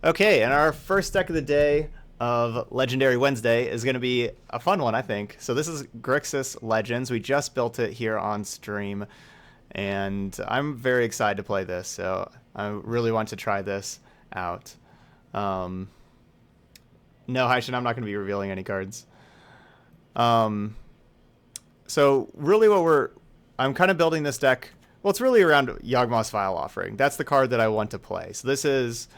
Okay, and our first deck of the day of Legendary Wednesday is going to be a fun one, I think. So this is Grixis Legends. We just built it here on stream, and I'm very excited to play this. So I really want to try this out. No, Haishin, I'm not going to be revealing any cards. So really I'm kind of building this deck. Well, it's really around Yawgmoth's File Offering. That's the card that I want to play. So this is...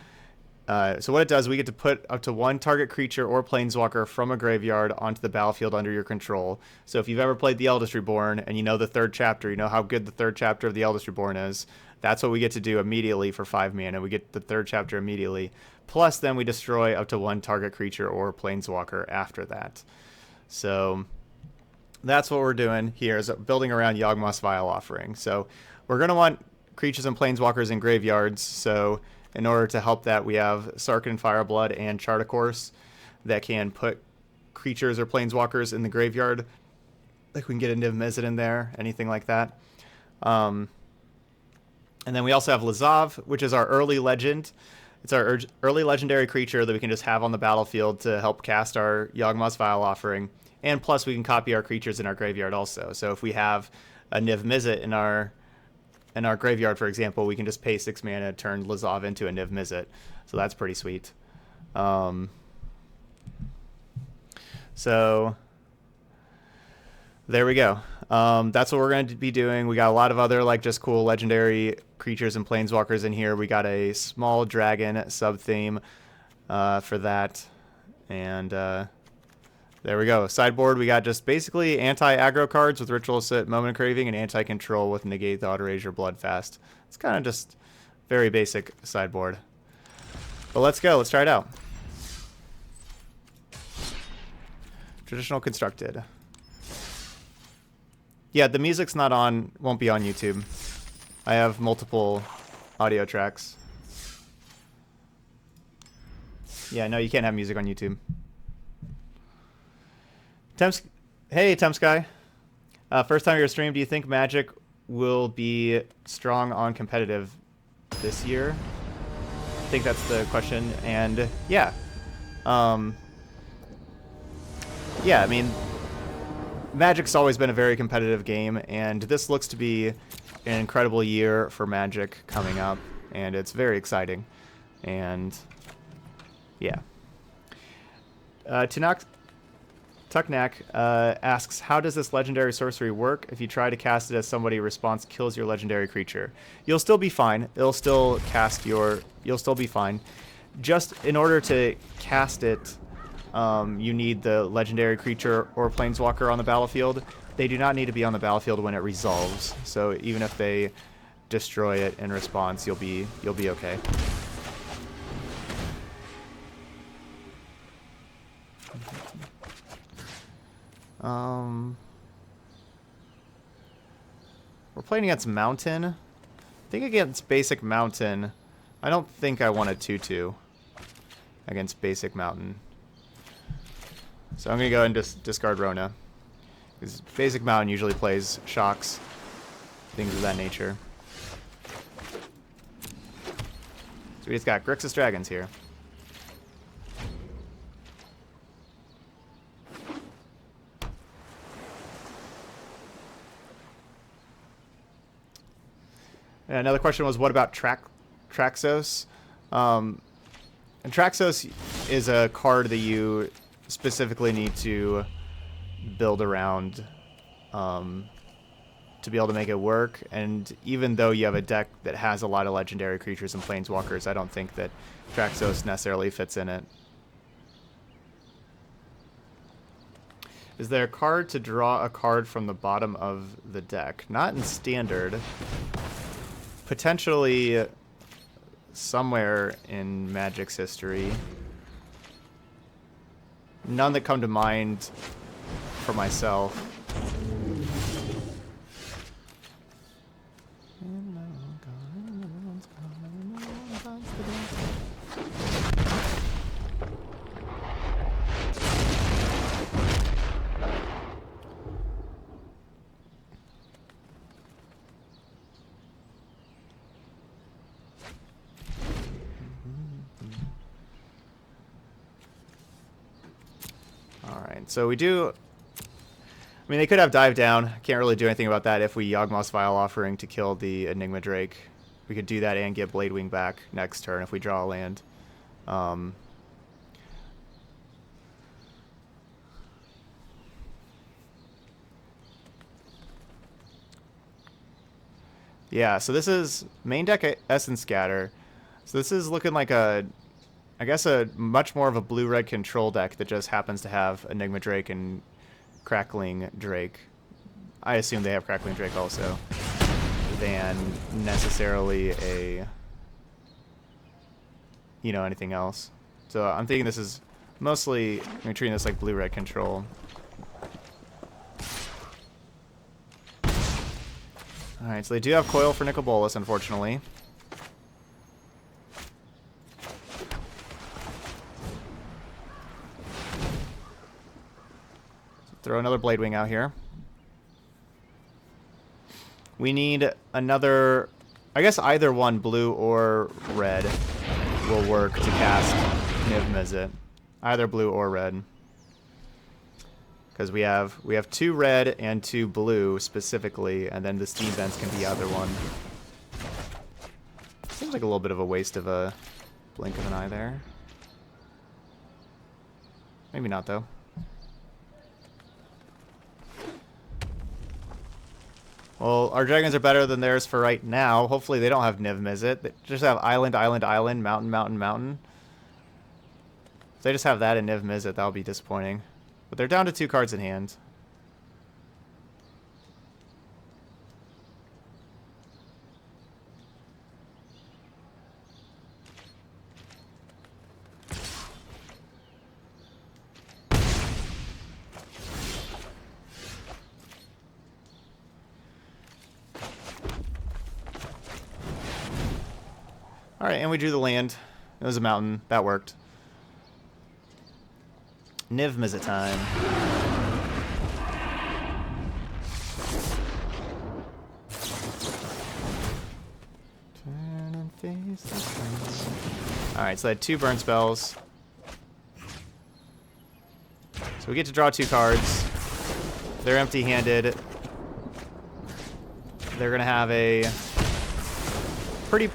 so what it does, we get to put up to one target creature or planeswalker from a graveyard onto the battlefield under your control. So if you've ever played the Eldest Reborn and you know the third chapter, you know how good the third chapter of the Eldest Reborn is. That's what we get to do immediately for 5 mana. We get the third chapter immediately. Plus, then we destroy up to one target creature or planeswalker after that. So that's what we're doing here, is building around Yawgmoth's File Offering. So we're going to want creatures and planeswalkers in graveyards. So in order to help that, we have Sarkhan Fireblood and Chart a Course that can put creatures or planeswalkers in the graveyard. Like we can get a Niv Mizzet in there, anything like that. And then we also have Lazav, which is our early legend. It's our early legendary creature that we can just have on the battlefield to help cast our Yawgmoth's File Offering. And plus, we can copy our creatures in our graveyard also. So if we have a Niv Mizzet in our graveyard, for example, we can just pay 6 mana, turn Lazav into a Niv Mizzet. So that's pretty sweet. So there we go. That's what we're going to be doing. We got a lot of other just cool legendary creatures and planeswalkers in here. We got a small dragon sub-theme for that. And there we go. Sideboard, we got just basically anti-aggro cards with Ritual Sit, Moment of Craving, and anti-control with Negate the Auto-Erasure Bloodfast. It's kind of just very basic sideboard. But let's go. Let's try it out. Traditional Constructed. Yeah, the music's not on, won't be on YouTube. I have multiple audio tracks. Yeah, no, you can't have music on YouTube. Hey, Temsky. First time you're stream, do you think Magic will be strong on competitive this year? I think that's the question. And yeah. Yeah, I mean, Magic's always been a very competitive game, and this looks to be an incredible year for Magic coming up, and it's very exciting. And yeah. Tucknack asks, how does this legendary sorcery work? If you try to cast it as somebody, response kills your legendary creature. You'll still be fine. It'll still cast your... You'll still be fine. Just in order to cast it, you need the legendary creature or planeswalker on the battlefield. They do not need to be on the battlefield when it resolves. So even if they destroy it in response, you'll be okay. We're playing against Mountain. I think against Basic Mountain, I don't think I want a 2/2 against Basic Mountain. So I'm going to go and discard Rona. Because Basic Mountain usually plays shocks, things of that nature. So we just got Grixis Dragons here. And another question was, what about Traxos? And Traxos is a card that you specifically need to build around to be able to make it work. And even though you have a deck that has a lot of legendary creatures and planeswalkers, I don't think that Traxos necessarily fits in it. Is there a card to draw a card from the bottom of the deck? Not in Standard. Potentially somewhere in Magic's history. None that come to mind for myself. So we do... I mean, they could have dive down. Can't really do anything about that if we Yawgmoth's Vile Offering to kill the Enigma Drake. We could do that and get Bladewing back next turn if we draw a land. Yeah, so this is main deck Essence Scatter. So this is looking like a, I guess a much more of a blue-red control deck that just happens to have Enigma Drake and Crackling Drake. I assume they have Crackling Drake also, than necessarily a, you know, anything else. So I'm thinking this is mostly, I'm treating this like blue-red control. Alright, so they do have Coil for Nicol Bolas, unfortunately. Throw another Bladewing out here. We need another... I guess either one, blue or red, will work to cast Niv Mizzet. Either blue or red. Because we have 2 red and 2 blue specifically, and then the Steam Vents can be either one. Seems like a little bit of a waste of a blink of an eye there. Maybe not, though. Well, our dragons are better than theirs for right now. Hopefully they don't have Niv Mizzet. They just have Island, Island, Island, Mountain, Mountain, Mountain. If they just have that and Niv Mizzet, that'll be disappointing. But they're down to 2 cards in hand. Alright, and we drew the land. It was a mountain. That worked. Niv Mizzet time. Turn and face the sun. Alright, so I had 2 burn spells. So we get to draw 2 cards. They're empty-handed. They're gonna have a pretty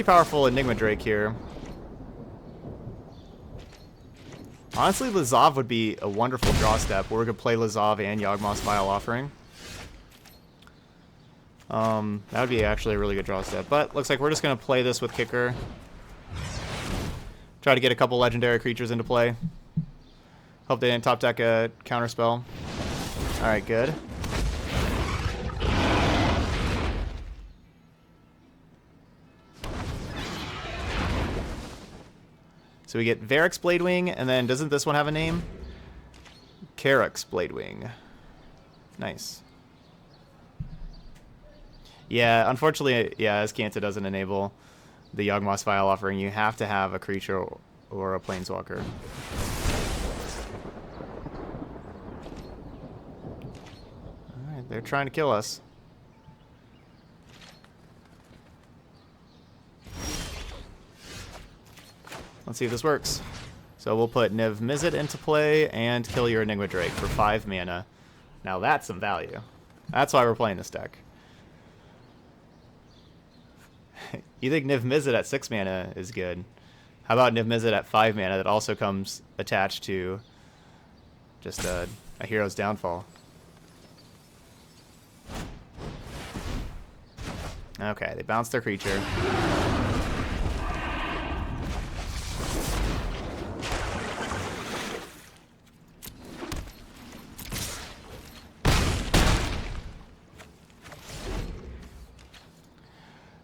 powerful Enigma Drake here. Honestly, Lazav would be a wonderful draw step where we could play Lazav and Yawgmoth's Vile Offering. That would be actually a really good draw step. But looks like we're just going to play this with Kicker. Try to get a couple legendary creatures into play. Hope they didn't top deck a counterspell. Alright, good. So we get Varix Bladewing, and then doesn't this one have a name? Carix Bladewing. Nice. Yeah, unfortunately, yeah, Azcanta doesn't enable the Yawgmoth's Vile Offering. You have to have a creature or a planeswalker. Alright, they're trying to kill us. Let's see if this works. So we'll put Niv Mizzet into play and kill your Enigma Drake for 5 mana. Now that's some value. That's why we're playing this deck. You think Niv Mizzet at 6 mana is good. How about Niv Mizzet at 5 mana that also comes attached to just a hero's downfall? Okay, they bounced their creature.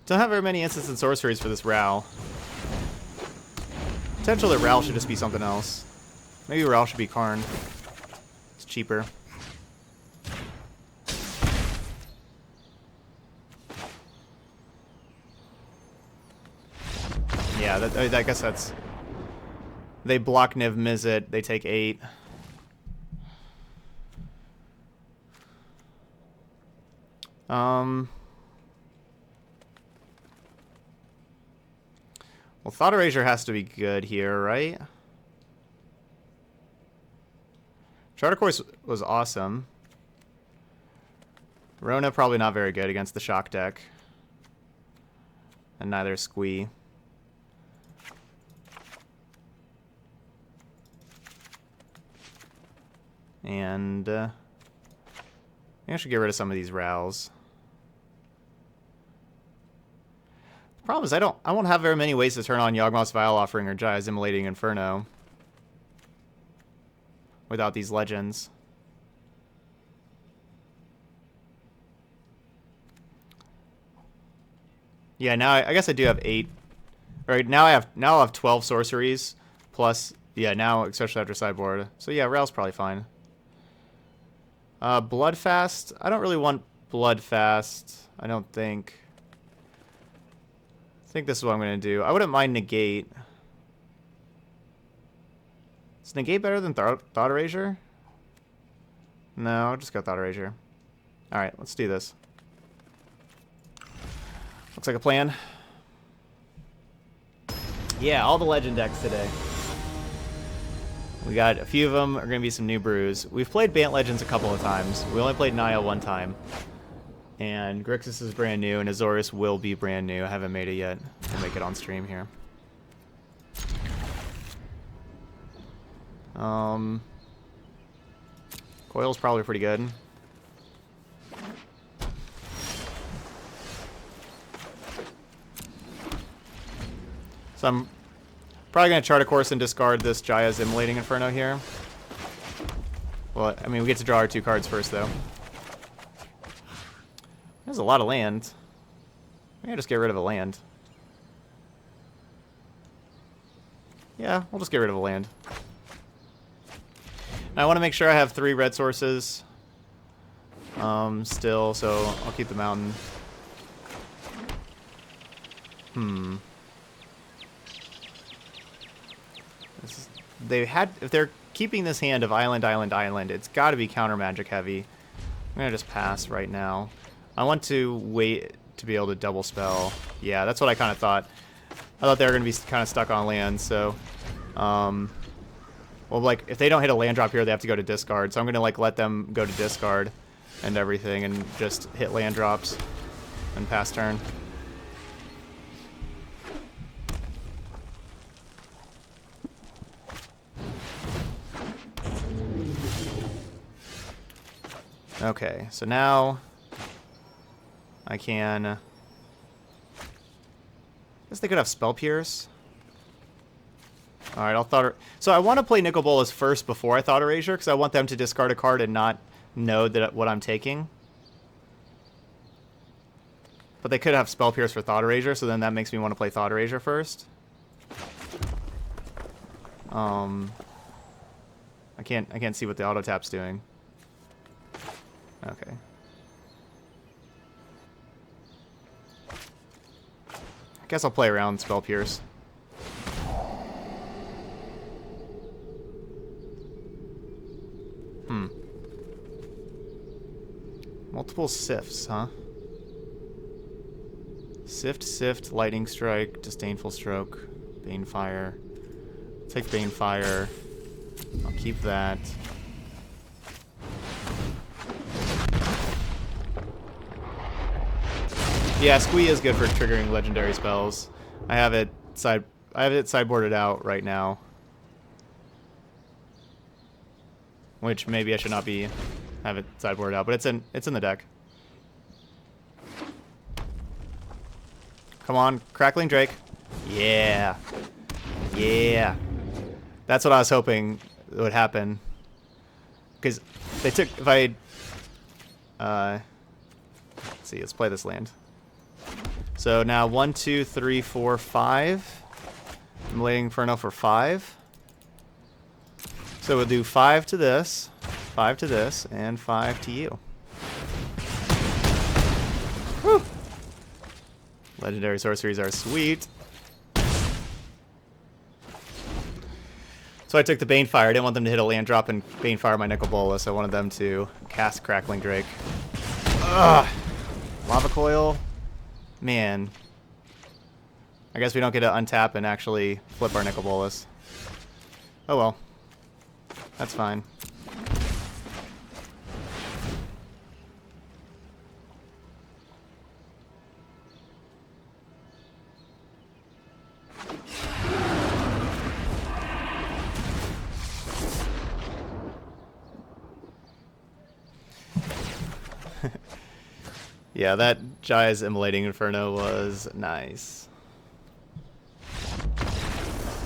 Don't have very many instants and sorceries for this Ral. Potential that Ral should just be something else. Maybe Ral should be Karn. It's cheaper. Yeah, I guess that's... They block Niv Mizzet, they take 8. Well, Thought Erasure has to be good here, right? Charter Course was awesome. Rona probably not very good against the Shock deck. And neither is Squee. And I think I should get rid of some of these Rals. The problem is I won't have very many ways to turn on Yawgmoth's Vile Offering or Jaya's Immolating Inferno without these legends. Yeah, now I guess I do have 8. Right now I'll have 12 sorceries plus, yeah, now especially after sideboard. So yeah, Ral's probably fine. Bloodfast. I don't really want Bloodfast. I don't think. I think this is what I'm gonna do. I wouldn't mind Negate. Is Negate better than Thought Erasure? No, I'll just go Thought Erasure. Alright, let's do this. Looks like a plan. Yeah, all the legend decks today. We got a few of them are going to be some new brews. We've played Bant Legends a couple of times. We only played Naya one time. And Grixis is brand new, and Azorius will be brand new. I haven't made it yet. We'll make it on stream here. Coil's probably pretty good. So I'm probably going to chart a course and discard this Jaya's Immolating Inferno here. Well, I mean, we get to draw our 2 cards first, though. There's a lot of land. Maybe I'll just get rid of a land. Yeah, we'll just get rid of a land. Now, I want to make sure I have 3 red sources still, so I'll keep the mountain. If they're keeping this hand of island, island, island, it's got to be counter magic heavy. I'm gonna just pass right now. I want to wait to be able to double spell. Yeah, that's what I kind of thought. I thought they were gonna be kind of stuck on land. So, well, like if they don't hit a land drop here, they have to go to discard. So I'm gonna like let them go to discard and everything, and just hit land drops and pass turn. Okay, so now I can. I guess they could have Spell Pierce. All right, I'll Thought. So I want to play Nicol Bolas first before I Thought Erasure, because I want them to discard a card and not know that what I'm taking. But they could have Spell Pierce for Thought Erasure, so then that makes me want to play Thought Erasure first. I can't see what the auto tap's doing. Okay. I guess I'll play around Spell Pierce. Multiple Sifts, huh? Sift, Lightning Strike, Disdainful Stroke, Banefire. Take Banefire. I'll keep that. Yeah, Squee is good for triggering legendary spells. I have it sideboarded out right now. Which maybe I should not have it sideboarded out, but it's in the deck. Come on, Crackling Drake. Yeah. Yeah. That's what I was hoping would happen. Because they took, if I let's see, let's play this land. So now 1, 2, 3, 4, 5. Immolating Inferno for 5. So we'll do 5 to this, 5 to this, and 5 to you. Whew. Legendary sorceries are sweet. So I took the Banefire. I didn't want them to hit a land drop and Banefire my Nicol Bolas. I wanted them to cast Crackling Drake. Ugh. Lava Coil. Man. I guess we don't get to untap and actually flip our Nicol Bolas. Oh well. That's fine. Yeah, that Jai's Immolating Inferno was nice.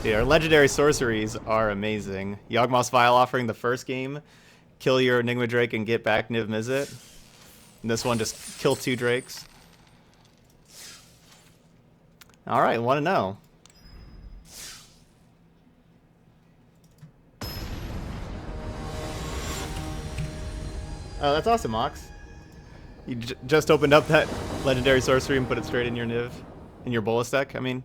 Dude, our legendary sorceries are amazing. Yawgmoth's Vial Offering the first game, kill your Enigma Drake and get back Niv Mizzet. And this one just kill 2 Drakes. Alright, want to know. Oh, that's awesome, Mox. You just opened up that legendary sorcery and put it straight in your Niv, in your Bolas deck, I mean.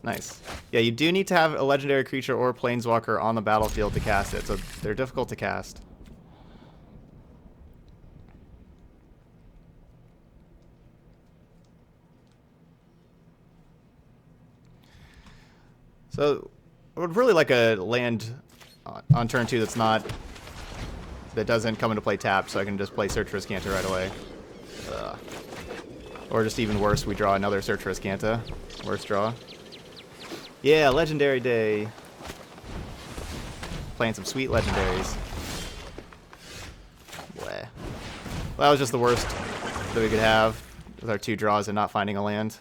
Nice. Yeah, you do need to have a legendary creature or planeswalker on the battlefield to cast it, so they're difficult to cast. So, I would really like a land on turn 2 that doesn't come into play tapped, so I can just play Search for Azcanta right away. Or just even worse, we draw another Search for Azcanta. Worst draw. Yeah, Legendary Day. Playing some sweet legendaries. Bleh. Well, that was just the worst that we could have with our 2 draws and not finding a land.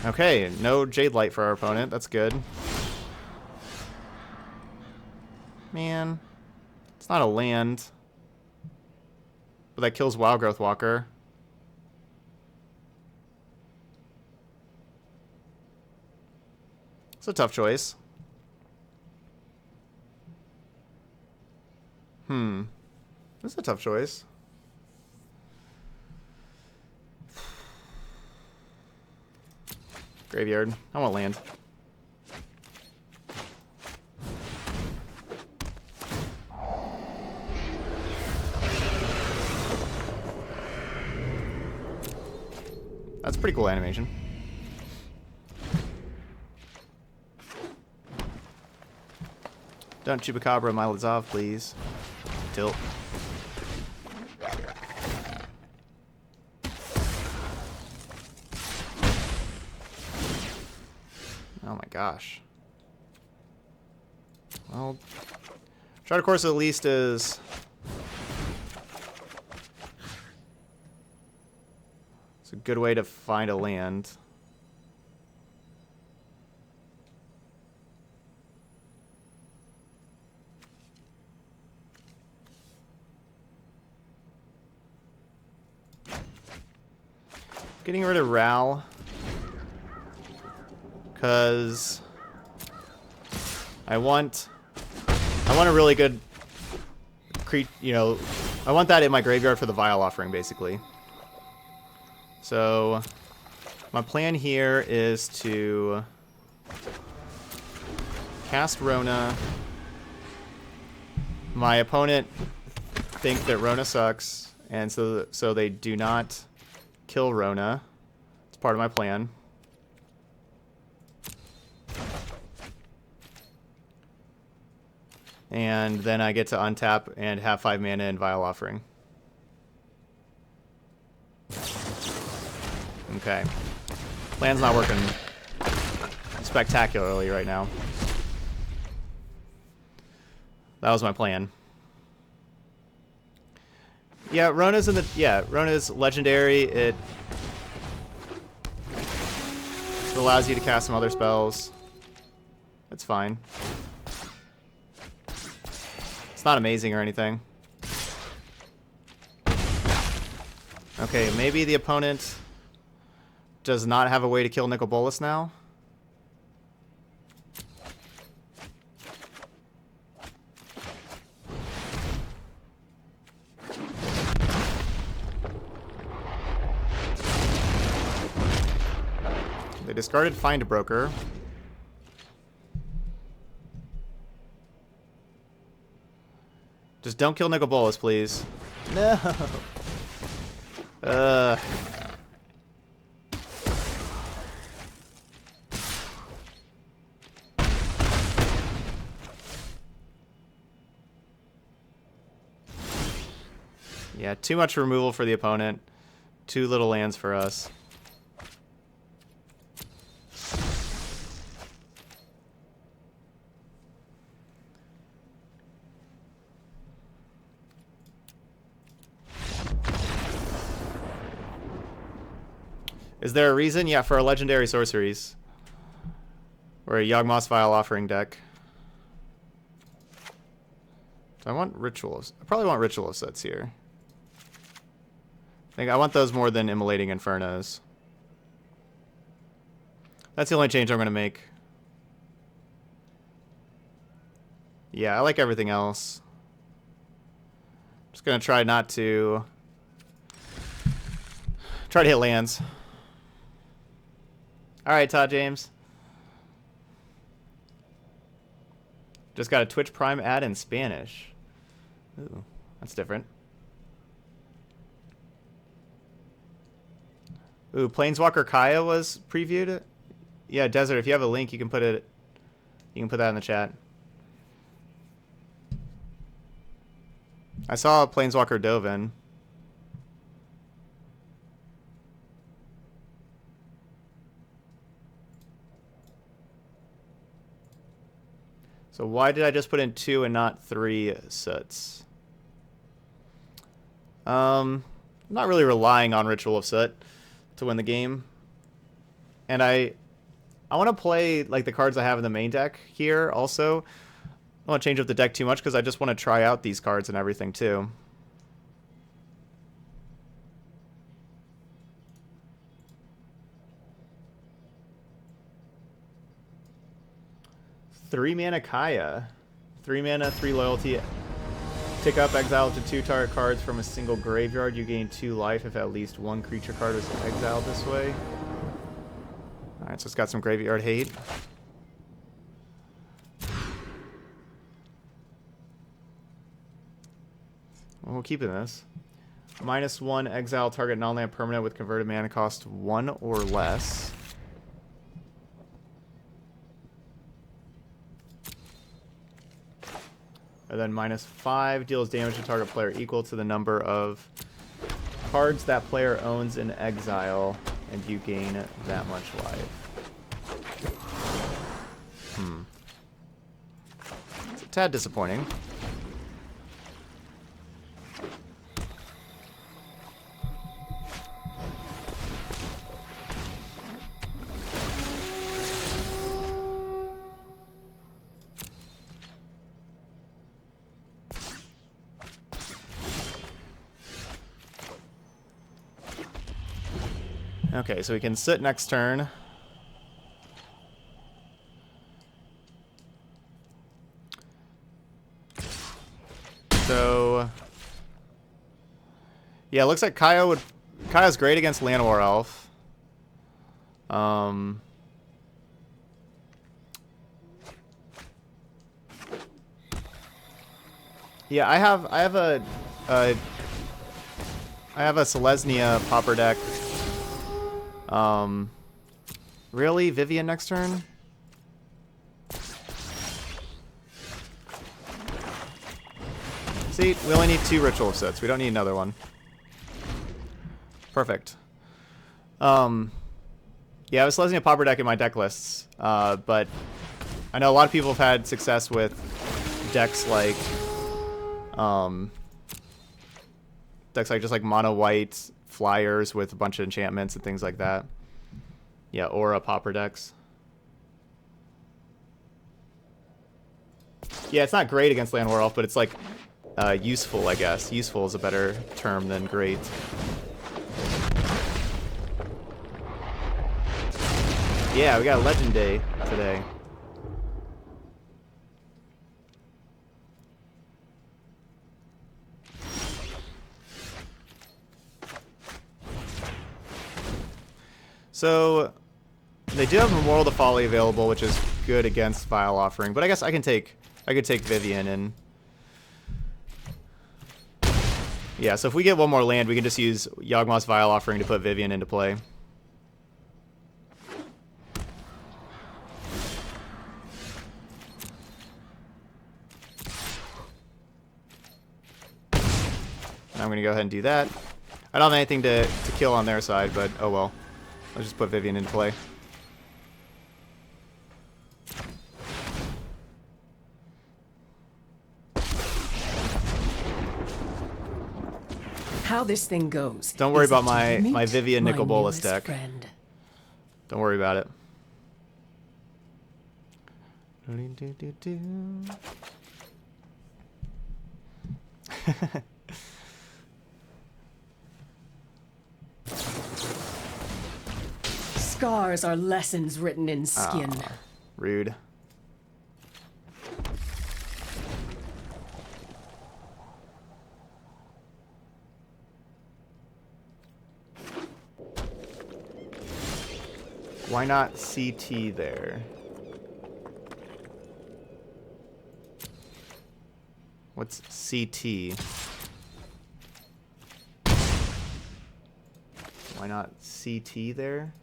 Okay, no Jade Light for our opponent. That's good. Man, it's not a land. But that kills Wild Growth Walker. It's a tough choice. This is a tough choice. Graveyard. I want land. That's pretty cool animation. Don't Chupacabra my Lazav, please. Tilt. Oh my gosh. Well, Shard Course at least is... it's a good way to find a land. Getting rid of Ral, because I want a really good I want that in my graveyard for the Vial Offering, basically. So my plan here is to cast Rona. My opponent think that Rona sucks, and so they do not kill Rona. It's part of my plan. And then I get to untap and have 5 mana and Vial Offering. Okay. Plan's not working spectacularly right now. That was my plan. Yeah, Rona's Rona's legendary. It allows you to cast some other spells. That's fine. It's not amazing or anything. Okay, maybe the opponent does not have a way to kill Nicol Bolas now. They discarded Find a Broker. Just don't kill Nicol Bolas, please. No. Yeah, too much removal for the opponent. Too little lands for us. Is there a reason? Yeah, for our legendary sorceries. Or a Yawgmoth's Vial Offering deck. Do I want rituals? I probably want ritual sets here. I want those more than Immolating Infernos. That's the only change I'm going to make. Yeah, I like everything else. Just going to try not to... Try to hit lands. Alright, Todd James. Just got a Twitch Prime ad in Spanish. Ooh, that's different. Ooh, Planeswalker Kaya was previewed. Yeah, Desert. If you have a link, you can put it. You can put that in the chat. I saw Planeswalker Dovin. So why did I just put in 2 and not 3 Soots? I'm not really relying on Ritual of Soot to win the game. And I want to play like the cards I have in the main deck here also. I don't want to change up the deck too much because I just want to try out these cards and everything too. Three mana Kaya. 3 mana, 3 loyalty. Tick up, exile up to 2 target cards from a single graveyard. You gain 2 life if at least 1 creature card was exiled this way. Alright, so it's got some graveyard hate. Well, we'll keep in this. -1, exile target non-land permanent with converted mana cost 1 or less. And then -5 deals damage to target player equal to the number of cards that player owns in exile, and you gain that much life. It's a tad disappointing. Okay, so we can sit next turn. So yeah, it looks like Kaya's great against Llanowar Elf. Yeah, I have a Selesnya Pauper deck. Really? Vivian next turn? See, we only need 2 Ritual Sets. We don't need another one. Perfect. Yeah, I was Selesnya Pauper deck in my deck lists, but I know a lot of people have had success with decks like, just like mono white flyers with a bunch of enchantments and things like that. Yeah, Aura Pauper decks. Yeah, it's not great against Llanowar Elf, but it's like useful, I guess. Useful is a better term than great. Yeah, we got Legend Day today. So they do have Memorial to Folly available, which is good against Vial Offering, but I guess I could take Vivian and yeah. So if we get one more land, we can just use Yawgmoth's Vial Offering to put Vivian into play. I'm gonna go ahead and do that. I don't have anything to kill on their side, but oh well. Let's just put Vivian in play. How this thing goes. Don't worry is about that you my meet Vivian my Nicol Bolas newest deck. friend. Don't worry about it. Scars are lessons written in skin. Rude. Why not CT there? What's CT? Why not CT there?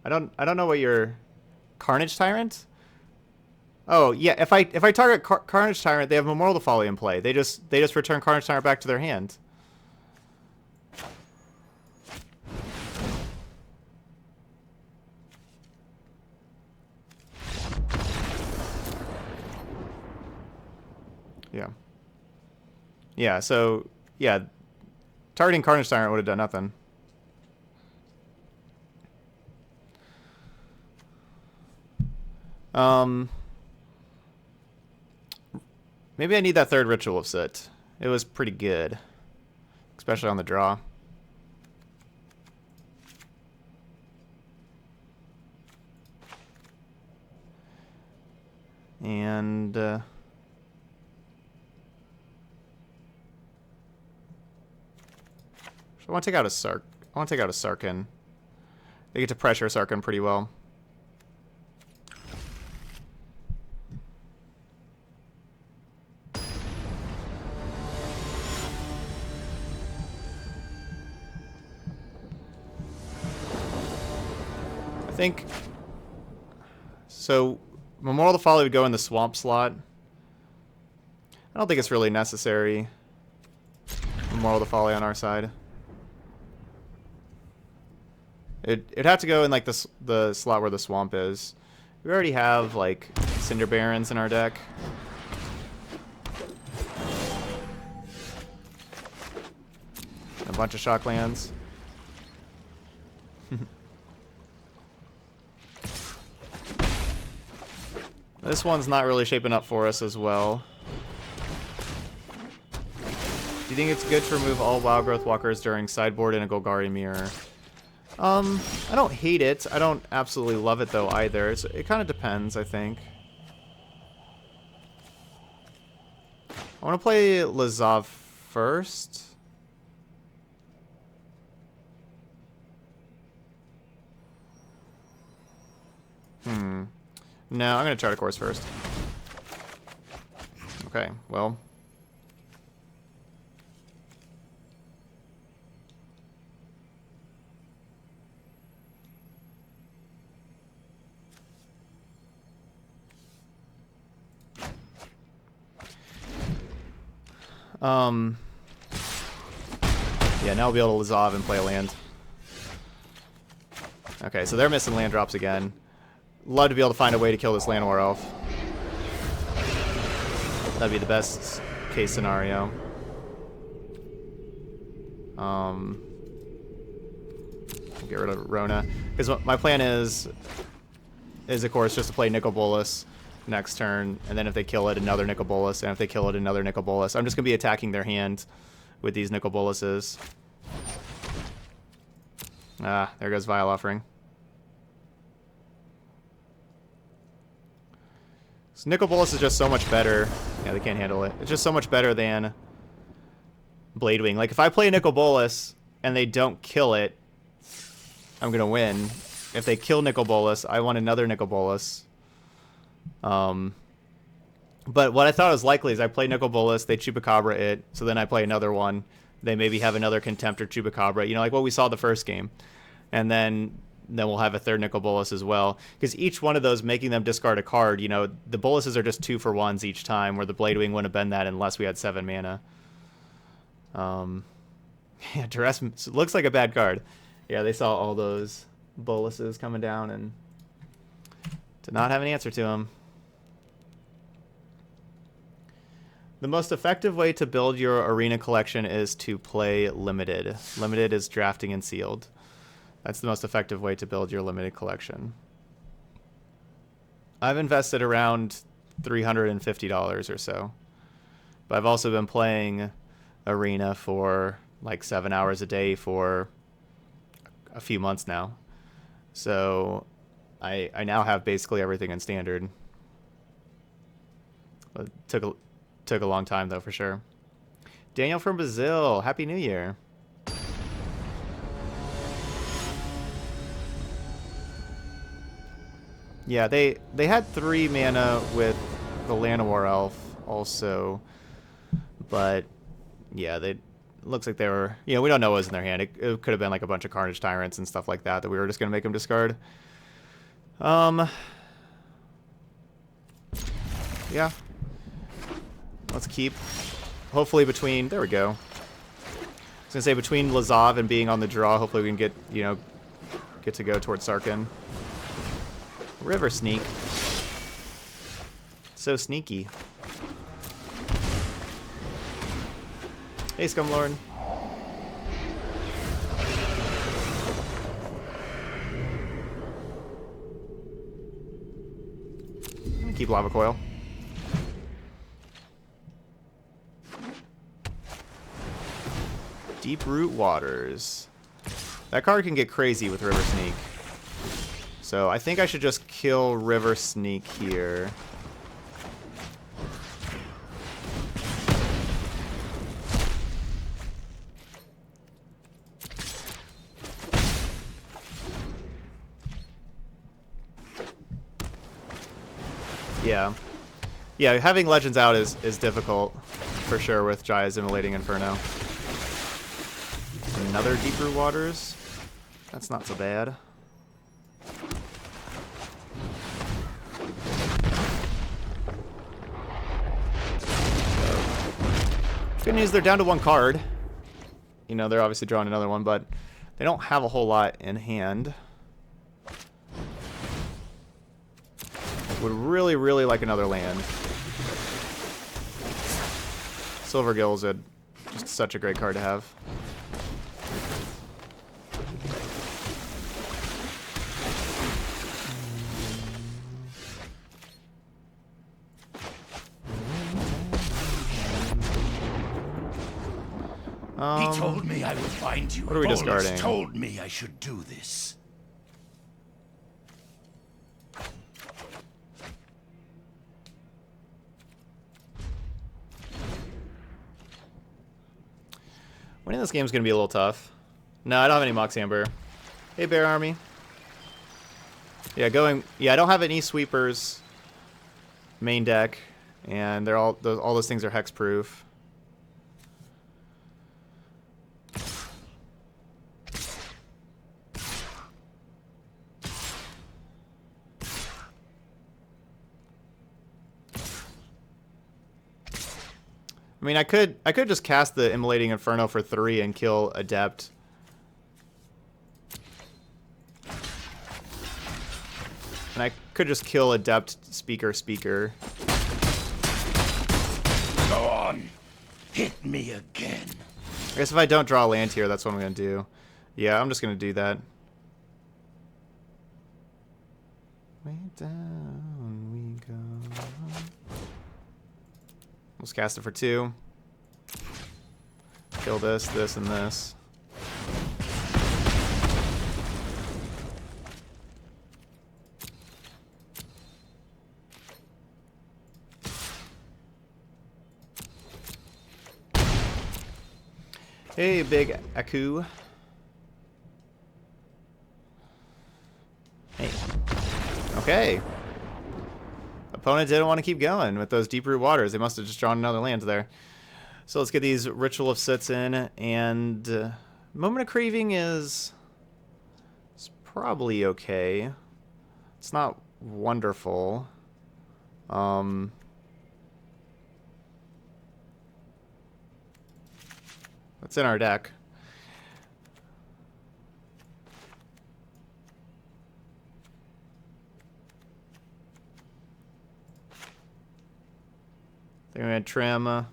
I don't know what your Carnage Tyrant? Oh yeah, if I target Carnage Tyrant, they have Memorial to Folly in play. They just return Carnage Tyrant back to their hand. Yeah. Yeah, so yeah, targeting Carnage Tyrant would have done nothing. Maybe I need that third Ritual of Soot. It was pretty good, especially on the draw. And I want to take out a Sark. I want to take out a Sarkin. They get to pressure Sarkin pretty well. I think so. Memorial to Folly would go in the swamp slot. I don't think it's really necessary. Memorial to Folly on our side. It'd have to go in like the slot where the swamp is. We already have like Cinder Barons in our deck. A bunch of Shocklands. This one's not really shaping up for us as well. Do you think it's good to remove all Wild Growth Walkers during sideboard in a Golgari Mirror? I don't hate it. I don't absolutely love it though either. It kind of depends, I think. I want to play Lazav first. No, I'm going to Chart a Course first. Okay, well. Yeah, now we'll be able to Lazav and play a land. Okay, so they're missing land drops again. Love to be able to find a way to kill this Llanowar Elf. That'd be the best case scenario. Get rid of Rona. Because my plan is of course just to play Nicol Bolas next turn, and then if they kill it, another Nicol Bolas, and if they kill it, another Nicol Bolas. I'm just gonna be attacking their hand with these Nicol Bolases. Ah, there goes Vile Offering. So Nicol Bolas is just so much better. Yeah, they can't handle it. It's just so much better than Bladewing. Like, if I play Nicol Bolas and they don't kill it, I'm going to win. If they kill Nicol Bolas, I want another Nicol Bolas. But what I thought was likely is I play Nicol Bolas, they Chupacabra it, so then I play another one. They maybe have another Contempt or Chupacabra, you know, like what we saw the first game. And then we'll have a third Nicol Bolas as well. Because each one of those, making them discard a card, you know, the Bolases are just 2-for-1s each time, where the Bladewing wouldn't have been that unless we had 7 mana. Yeah, Duress looks like a bad card. Yeah, they saw all those Bolases coming down and did not have an answer to them. The most effective way to build your arena collection is to play limited. Limited is drafting and sealed. That's the most effective way to build your limited collection. I've invested around $350 or so. But I've also been playing arena for like 7 hours a day for a few months now. So I now have basically everything in standard. It took a long time though, for sure. Daniel from Brazil, Happy New Year. Yeah, they had 3 mana with the Llanowar Elf also, but yeah, they looks like they were, you know, we don't know what was in their hand. It could have been like a bunch of Carnage Tyrants and stuff like that that we were just gonna make them discard. Yeah. Let's keep. Hopefully between, there we go. I was gonna say between Lazav and being on the draw, hopefully we can get, you know, get to go towards Sarkin. River Sneak. So sneaky. Hey, Scumlord. I'm gonna keep Lava Coil. Deep Root Waters. That card can get crazy with River Sneak. So I think I should just kill River Sneak here. Yeah. Yeah, having Legends out is difficult, for sure, with Jaya's Immolating Inferno. Another Deep Root Waters. That's not so bad. Good news, they're down to 1 card. You know, they're obviously drawing another one, but they don't have a whole lot in hand. Would really, really like another land. Silvergill's just such a great card to have. He told me I would find you. What are we discarding? Told me I should do this. Winning this game is going to be a little tough. No, I don't have any Mox Amber. Hey, Bear Army. Yeah, I don't have any sweepers. Main deck, and they're all those things are hexproof. I mean, I could just cast the Immolating Inferno for 3 and kill Adept. And I could just kill Adept Speaker. Go on. Hit me again. I guess if I don't draw a land here, that's what I'm going to do. Yeah, I'm just going to do that. Way down we go. Let's cast it for 2. Kill this, this, and this. Hey, Big Aku. Hey. Okay. Opponent didn't want to keep going with those Deep Root Waters. They must have just drawn another land there. So let's get these Ritual of Sits in, and Moment of Craving is probably okay. It's not wonderful. It's in our deck. They're going to trim.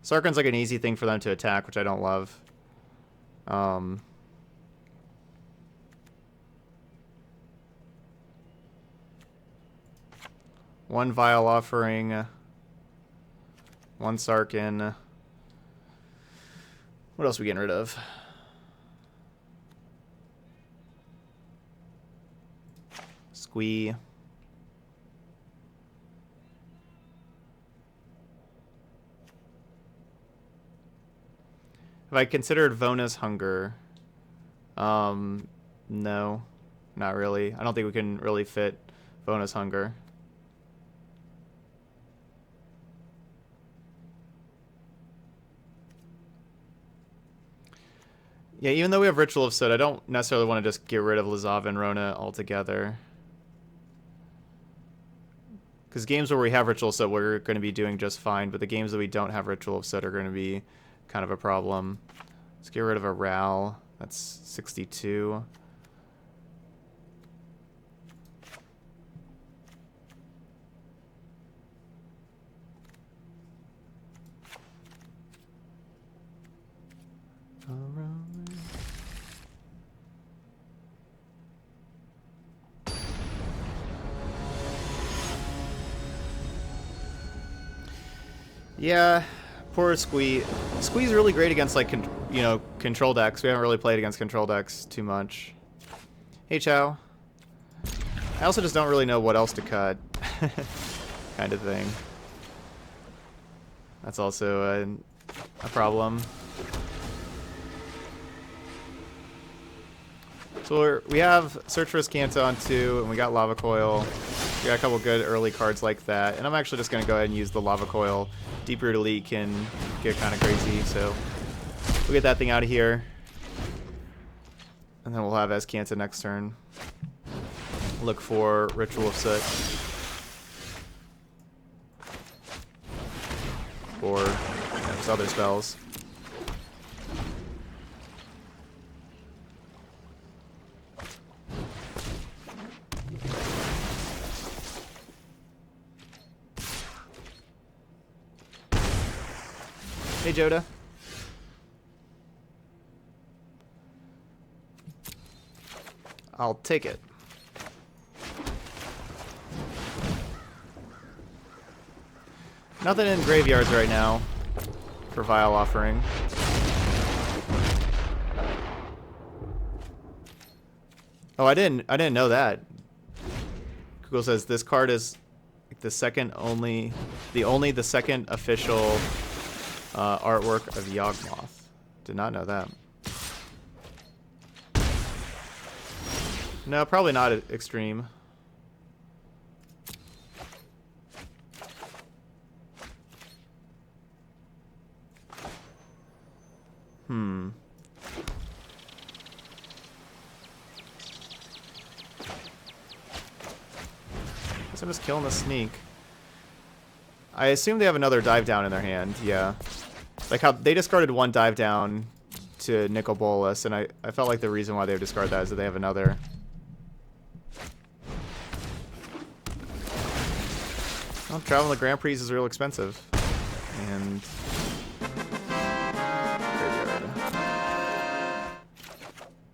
Sarkhan's like an easy thing for them to attack, which I don't love. One Vial Offering. One Sarkhan. What else are we getting rid of? Squee. Have I considered Vona's Hunger? No, not really. I don't think we can really fit Vona's Hunger. Yeah, even though we have Ritual of Soot, I don't necessarily want to just get rid of Lazav and Rona altogether. Because games where we have Ritual of Soot, we're going to be doing just fine, but the games that we don't have Ritual of Soot are going to be kind of a problem. Let's get rid of a Ral. That's 62. Yeah, poor Squee. Squee's really great against, like, control decks. We haven't really played against control decks too much. Hey, Chow. I also just don't really know what else to cut. Kind of thing. That's also a problem. So we have Search for Scanto on 2, and we got Lava Coil. We got a couple good early cards like that, and I'm actually just going to go ahead and use the Lava Coil. Deep Root Elite can get kind of crazy, so we'll get that thing out of here. And then we'll have Escanta next turn. Look for Ritual of Soot. Or just other spells. Hey, Joda. I'll take it. Nothing in graveyards right now for Vial Offering. Oh, I didn't know that. Google says this card is the second the second official artwork of Yawgmoth. Did not know that. No, probably not extreme. Guess I'm just killing the sneak. I assume they have another dive down in their hand, yeah. Like how they discarded one dive down to Nicol Bolas, and I felt like the reason why they would discard that is that they have another. Well, traveling the Grand Prix is real expensive. And graveyard.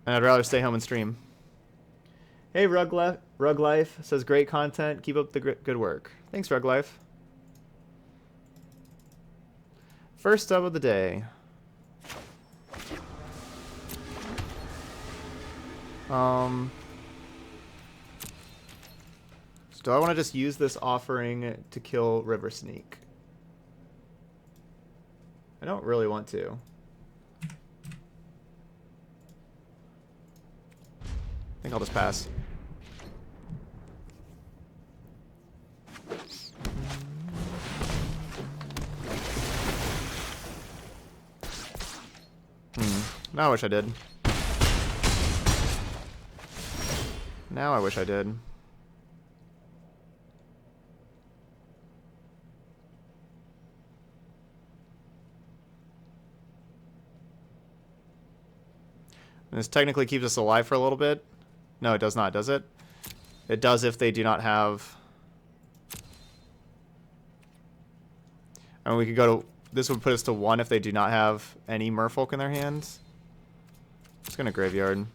And I'd rather stay home and stream. Hey, Rug Life says great content. Keep up the good work. Thanks, Rug Life. First sub of the day. So do I want to just use this offering to kill River Sneak? I don't really want to. I think I'll just pass. Now I wish I did. Now I wish I did. And this technically keeps us alive for a little bit. No, it does not, does it? It does if they do not have... And we could go to... This would put us to 1 if they do not have any merfolk in their hands. Just gonna graveyard.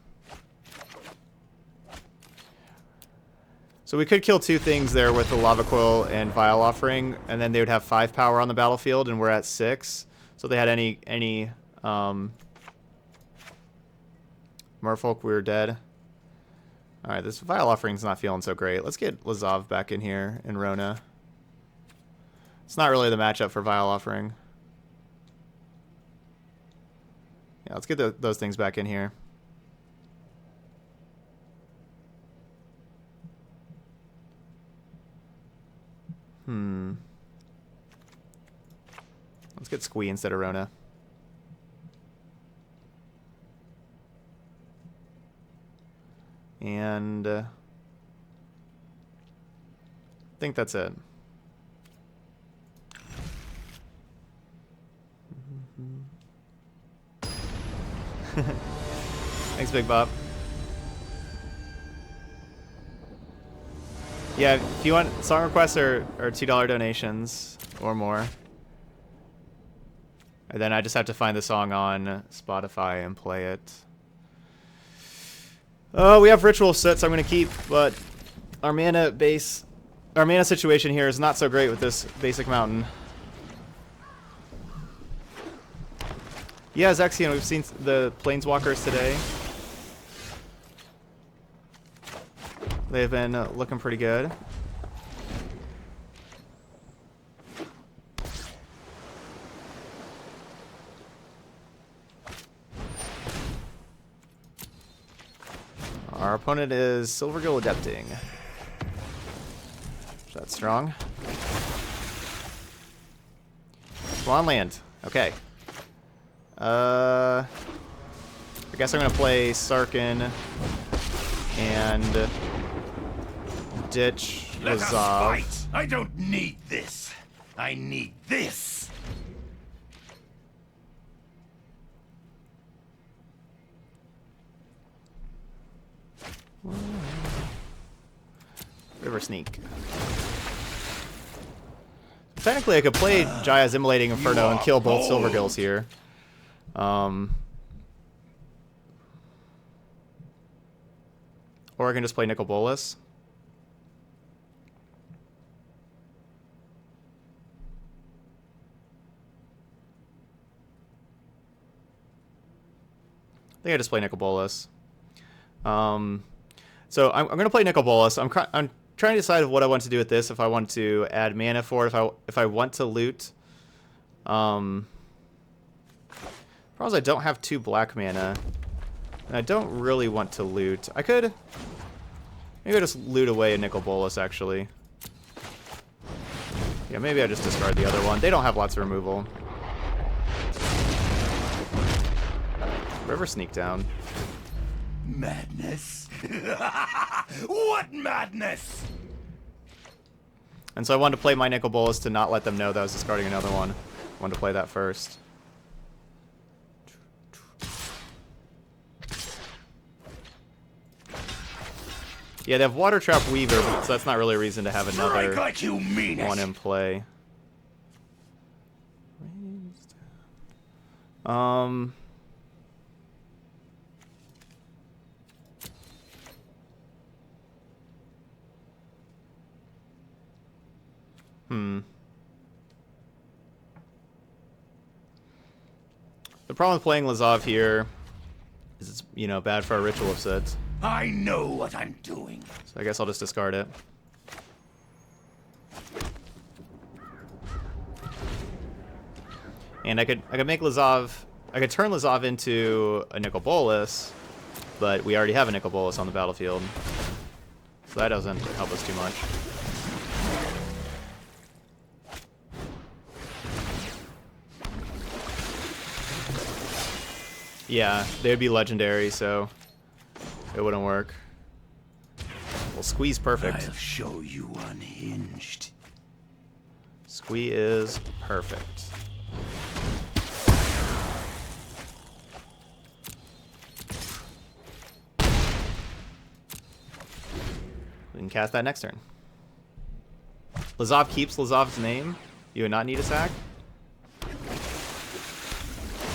So we could kill 2 things there with the Lava Coil and Vial Offering, and then they would have 5 power on the battlefield, and we're at 6. So if they had any merfolk, we were dead. Alright, this Vial Offering's not feeling so great. Let's get Lazav back in here in Rona. It's not really the matchup for Vial Offering. Yeah, let's get those things back in here. Let's get Squee instead of Rona. And I think that's it. Thanks, Big Bob. Yeah, if you want song requests or $2 donations or more. And then I just have to find the song on Spotify and play it. We have Ritual Soot, so I'm going to keep, but our mana situation here is not so great with this basic mountain. Yeah, Zexion, we've seen the Planeswalkers today. They've been looking pretty good. Our opponent is Silvergill Adepting. Is that strong? Swan Land. Okay. I guess I'm gonna play Sarkin and ditch Let us Lazav. fight. I don't need this. I need this. River Sneak. Technically, I could play Jaya's Immolating Inferno and kill both Silvergills here. Or I can just play Nicol Bolas. I think I just play Nicol Bolas. So I'm going to play Nicol Bolas. I'm trying to decide what I want to do with this. If I want to add mana for it, if I want to loot. Problem is I don't have 2 black mana, and I don't really want to loot. I could maybe I just loot away a Nicol Bolas actually. Yeah, maybe I just discard the other one. They don't have lots of removal. River Sneak down. Madness? What madness? And so I wanted to play my Nicol Bolas to not let them know that I was discarding another one. I wanted to play that first. Yeah, they have Water Trap Weaver, so that's not really a reason to have another like you mean one in play. The problem with playing Lazav here is it's, you know, bad for our Ritual of Soot. I know what I'm doing. So I guess I'll just discard it. And I could make Lazav... I could turn Lazav into a Nicol Bolas, but we already have a Nicol Bolas on the battlefield. So that doesn't help us too much. Yeah, they would be legendary, so it wouldn't work. Well, Squee's perfect. I'll show you unhinged. Squee is perfect. We can cast that next turn. Lazav keeps Lazav's name. You would not need a sack.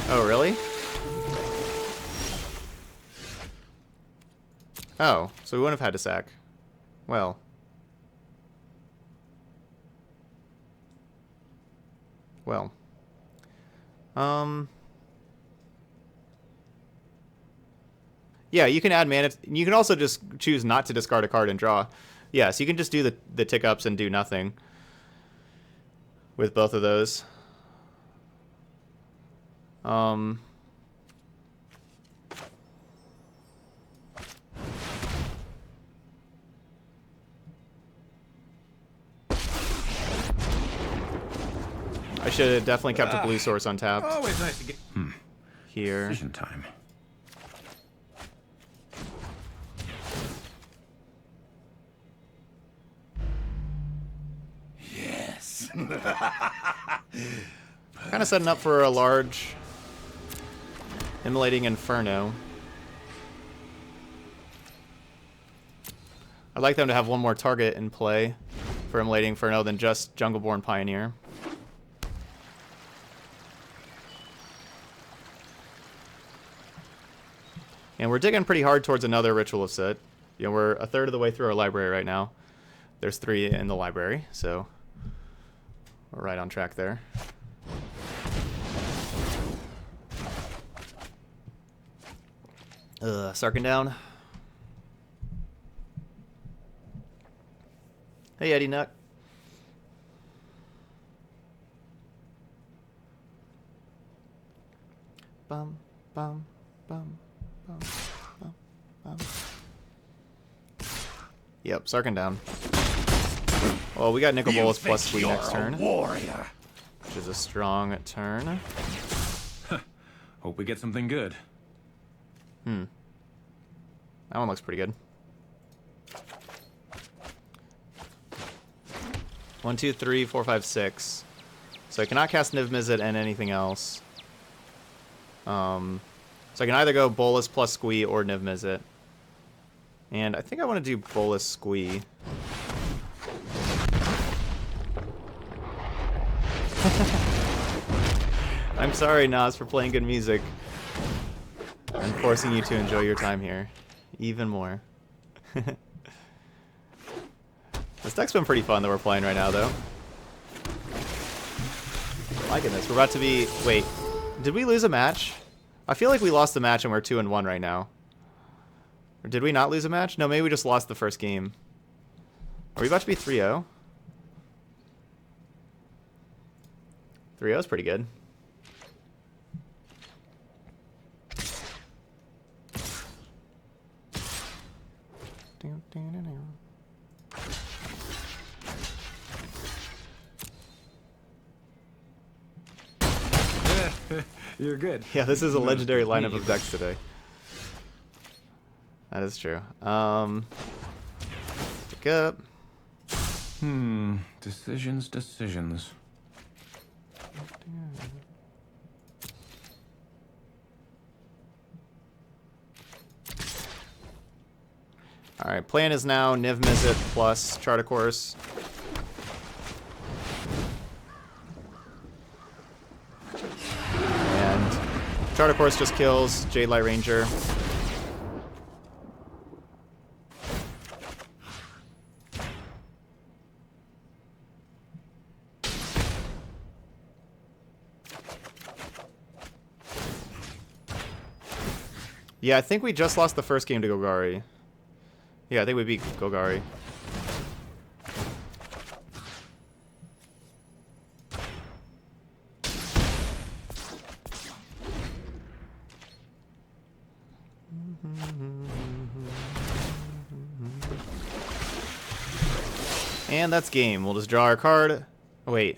Oh, really? Oh, so we wouldn't have had to sack. Well. Well. Yeah, you can add mana. You can also just choose not to discard a card and draw. Yeah, so you can just do the tick ups and do nothing with both of those. I should have definitely kept a blue source untapped. Always nice to get Here. decision time. Yes. Kind of setting up for a large Immolating Inferno. I'd like them to have one more target in play for Immolating Inferno than just Jungleborn Pioneer. And we're digging pretty hard towards another Ritual set. You know, we're a third of the way through our library right now. There's 3 in the library, so we're right on track there. Sarkin down. Hey, Eddie Nuck. Bum, bum, bum, bum, bum, bum. Yep, Sarkin down. Well, we got Nicol Bolas plus Sweet next turn, Warrior. which is a strong turn. Hope we get something good. That one looks pretty good. 1, 2, 3, 4, 5, 6. So I cannot cast Niv Mizzet and anything else. So I can either go Bolas plus Squee or Niv Mizzet. And I think I want to do Bolas Squee. I'm sorry, Nas, for playing good music and forcing you to enjoy your time here even more. This deck's been pretty fun that we're playing right now, though. My goodness, we're about to be... Wait, did we lose a match? I feel like we lost the match and we're 2-1 right now. Or did we not lose a match? No, maybe we just lost the first game. Are we about to be 3-0? 3-0 is pretty good. You're good. Yeah, this is a legendary lineup of decks today. That is true. Pick up. Decisions. Alright, plan is now Niv Mizzet plus Chart a Course. And Chart a Course just kills Jade Light Ranger. Yeah, I think we just lost the first game to Golgari. Yeah, I think we beat Golgari. And that's game. We'll just draw our card. Oh, wait.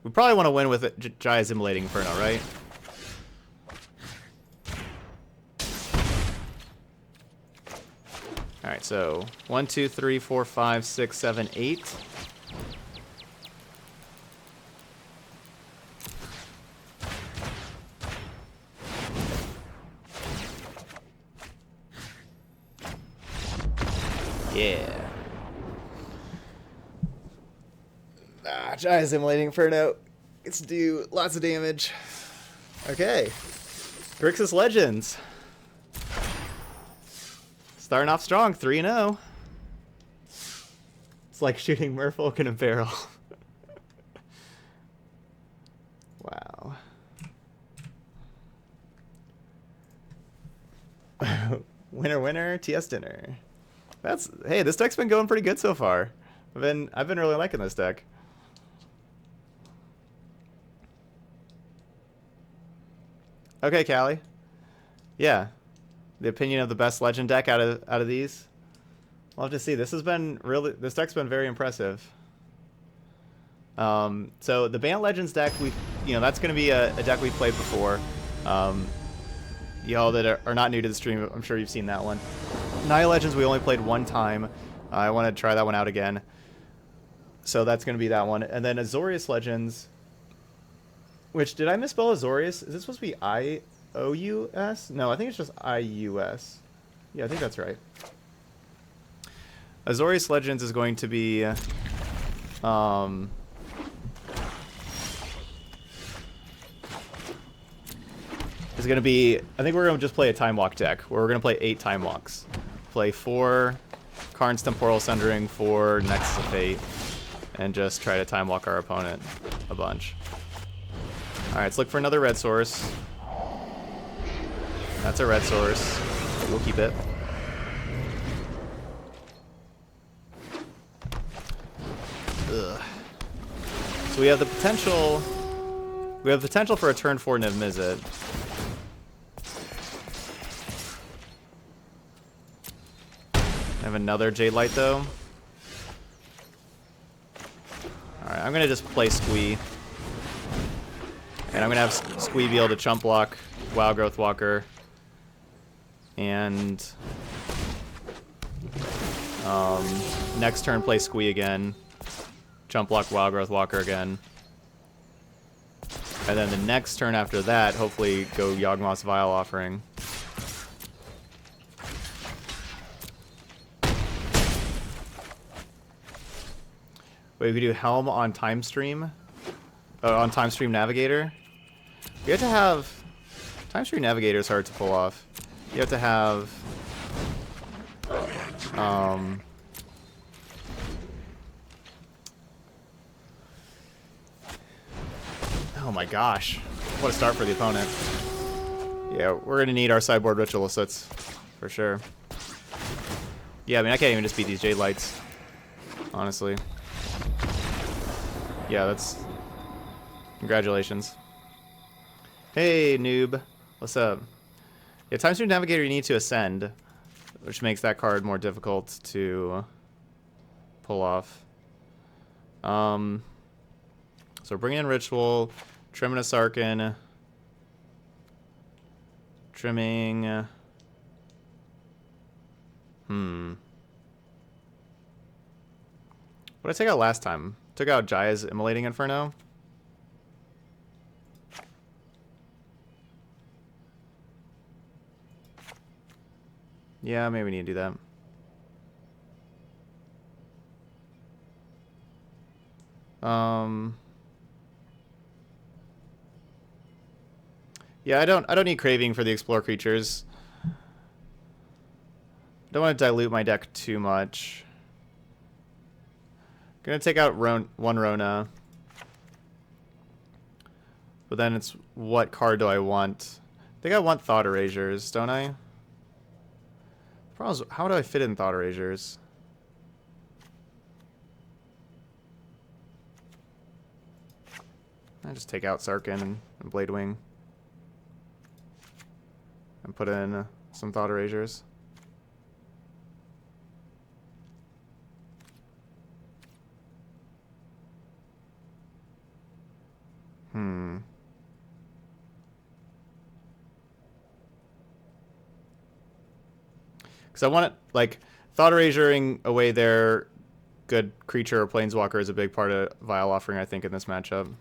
We probably want to win with Jaya's Immolating Inferno, right? Alright, so 1, 2, 3, 4, 5, 6, 7, 8. Yeah. Jaya's Immolating Inferno. It's do lots of damage. Okay. Grixis Legends. Starting off strong, 3-0. It's like shooting merfolk in a barrel. Wow. Winner, winner, TS dinner. Hey, this deck's been going pretty good so far. I've been really liking this deck. Okay, Callie. Yeah. The opinion of the best legend deck out of these. We'll have to see. This deck's been very impressive. So the Bant Legends deck, that's going to be a deck we've played before. Y'all that are not new to the stream, I'm sure you've seen that one. Naya Legends we only played one time. I want to try that one out again. So that's going to be that one. And then Azorius Legends, which, did I misspell Azorius? Is it supposed to be I-O-U-S? No, I think it's just I-U-S. Yeah, I think that's right. Azorius Legends is going to be... is going to be... I think we're going to just play a Time Walk deck, where we're going to play 8 Time Walks. Play 4 Karn's Temporal Sundering, 4 Nexus of Fate, and just try to Time Walk our opponent a bunch. Alright, let's look for another red source. That's a red source. We'll keep it. Ugh. So we have the potential... We have potential for a turn 4 Niv Mizzet. I have another Jade Light, though. Alright, I'm going to just play Squee. And I'm going to have Squee be able to chump block Wild Growth Walker. And next turn play Squee again. Chump block Wild Growth Walker again. And then the next turn after that, hopefully go Yawgmoth's Vial Offering. Wait, we do Helm on Time Stream? On Time Stream Navigator? You have to have... Time Stream Navigator is hard to pull off. You have to have... Oh my gosh. What a start for the opponent. Yeah, we're going to need our sideboard Ritualists, for sure. Yeah, I mean, I can't even just beat these Jade Lights, honestly. Yeah, that's... Congratulations. Hey, noob. What's up? Yeah, Time Stream Navigator you need to ascend, which makes that card more difficult to pull off. So we're bringing in Ritual, trimming a Sarkin, trimming... What did I take out last time? Took out Jaya's Immolating Inferno. Yeah, maybe we need to do that. Yeah, I don't need Craving for the Explore creatures. Don't want to dilute my deck too much. Gonna take out one Rona. But then it's what card do I want? I think I want Thought Erasures, don't I? The problem is, how do I fit in Thought Erasures? I just take out Sarkin and Bladewing. And put in some Thought Erasures. Because I want it, like, Thought Erasuring away their good creature or planeswalker is a big part of Vial Offering, I think, in this matchup.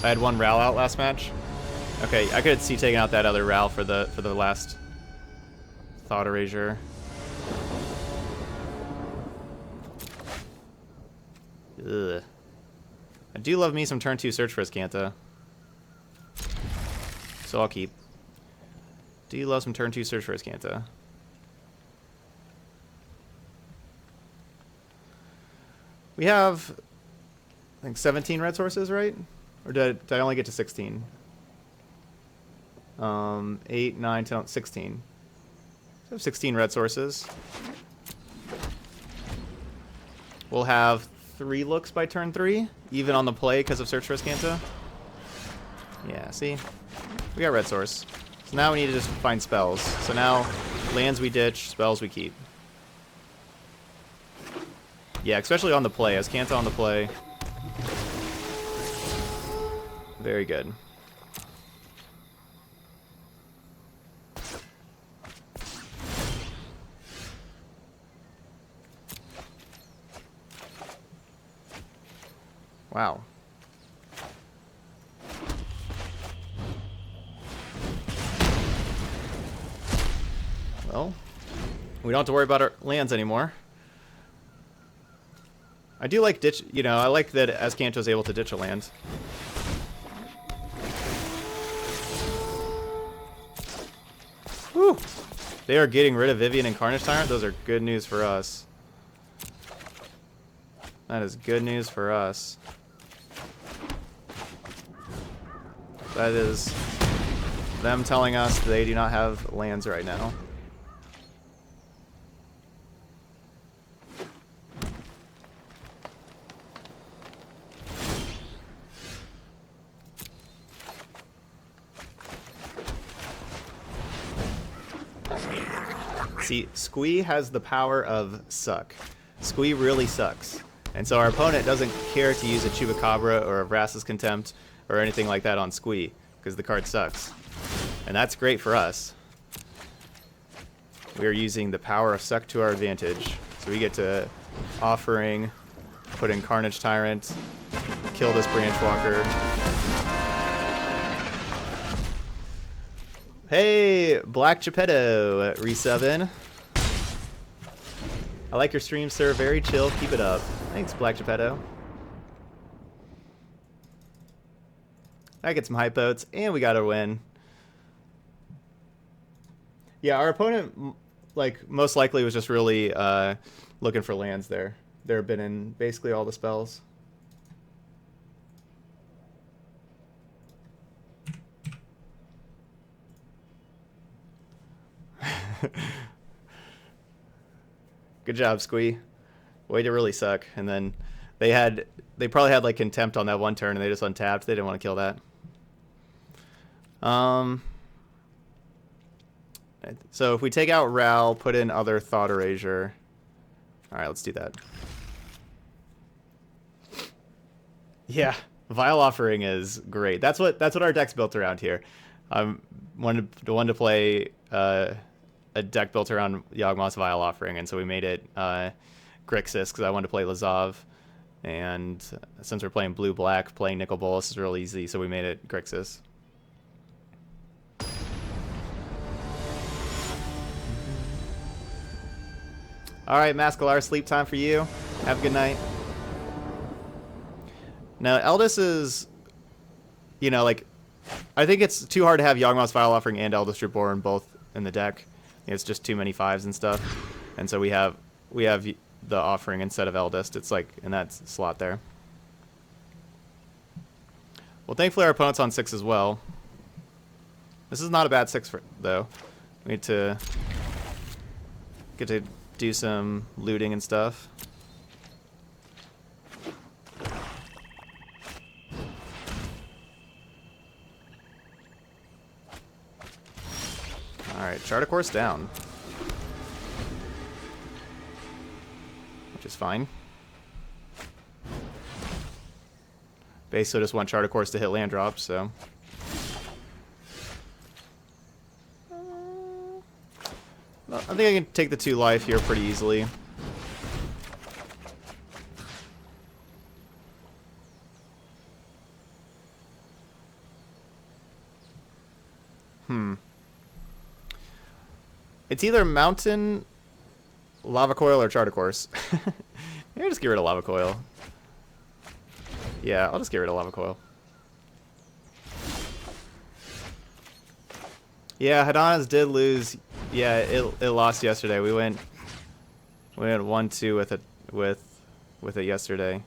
I had one Ral out last match. Okay, I could see taking out that other Ral for the last Thought Erasure. Ugh. I do love me some turn 2 Search for Azcanta. So I'll keep. Do you love some turn 2 Search for Azcanta? We have, I think, 17 red sources, right? Or did I only get to 16? 8, 9, 10, 16. So I have 16 red sources. We'll have 3 looks by turn 3, even on the play because of Search for Azcanta. Yeah, see? We got red source. So now we need to just find spells. So now, lands we ditch, spells we keep. Yeah, especially on the play. Azcanta on the play. Very good. Wow. Well, we don't have to worry about our lands anymore. I do like ditch, you know, I like that Azcanto's able to ditch a land. Whew. They are getting rid of Vivian and Carnage Tyrant. Those are good news for us. That is good news for us. That is them telling us they do not have lands right now. See, Squee has the power of suck. Squee really sucks. And so our opponent doesn't care to use a Chupacabra or a Vraska's Contempt or anything like that on Squee, because the card sucks. And that's great for us. We are using the power of suck to our advantage. So we get to Offering, put in Carnage Tyrant, kill this Branchwalker. Hey, Black Geppetto, resubbing. I like your stream, sir. Very chill. Keep it up. Thanks, Black Geppetto. I get some hype votes, and we got a win. Yeah, our opponent, like, most likely was just really looking for lands there. They're been in basically all the spells. Good job, Squee. Way to really suck. And then they probably had like Contempt on that one turn, and they just untapped. They didn't want to kill that. So if we take out Ral, put in other Thought Erasure. All right, let's do that. Yeah, Vile Offering is great. That's what our deck's built around here. Wanted to play a deck built around Yawgmoth's Vile Offering, and so we made it Grixis because I wanted to play Lazav, and since we're playing blue-black, playing Nicol Bolas is real easy, so we made it Grixis. All right, Mascalar, sleep time for you. Have a good night. Now, Eldest is, you know, like, I think it's too hard to have Yawgmoth's Vile Offering and Eldest Reborn both in the deck. It's just too many 5s and stuff, and so we have the Offering instead of Eldest. It's like in that slot there. Well, thankfully our opponent's on 6 as well. This is not a bad 6 though. We need to get to do some looting and stuff. Alright, Chart a Course down. Which is fine. Base so just want Chart a Course to hit land drops, so. Well, I think I can take the 2 life here pretty easily. It's either Mountain, Lava Coil, or Chart a Course. Maybe just get rid of Lava Coil. Yeah, I'll just get rid of Lava Coil. Yeah, Hadana's did lose. Yeah, it lost yesterday. We went 1-2 with it yesterday.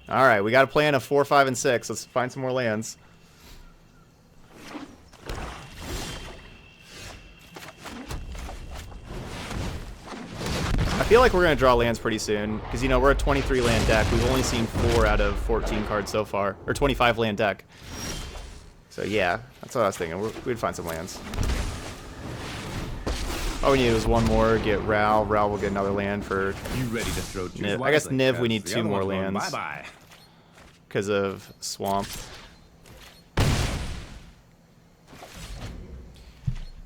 All right, we got a plan of 4, 5, and 6. Let's find some more lands. I feel like we're going to draw lands pretty soon, because, you know, we're a 23 land deck. We've only seen 4 out of 14 cards so far, or 25 land deck. So, yeah, that's what I was thinking. We'd find some lands. All we need is one more, get Ral. Ral will get another land for You ready to throw Niv. I guess Niv, we need 2 more lands. Bye-bye. Because of Swamp.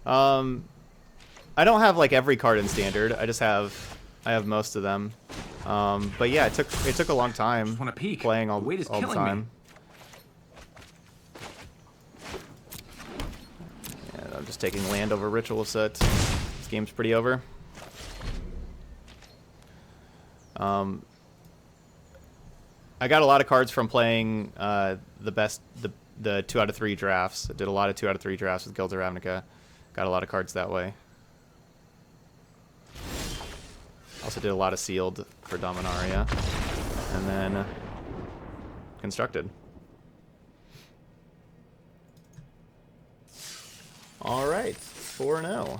I don't have, like, every card in Standard. I have most of them. But yeah, it took a long time playing all the time. Yeah, I'm just taking land over Ritual Set. This game's pretty over. I got a lot of cards from playing the 2 out of 3 drafts. I did a lot of 2 out of 3 drafts with Guilds of Ravnica. Got a lot of cards that way. Also did a lot of sealed for Dominaria. And then constructed. Alright, 4-0.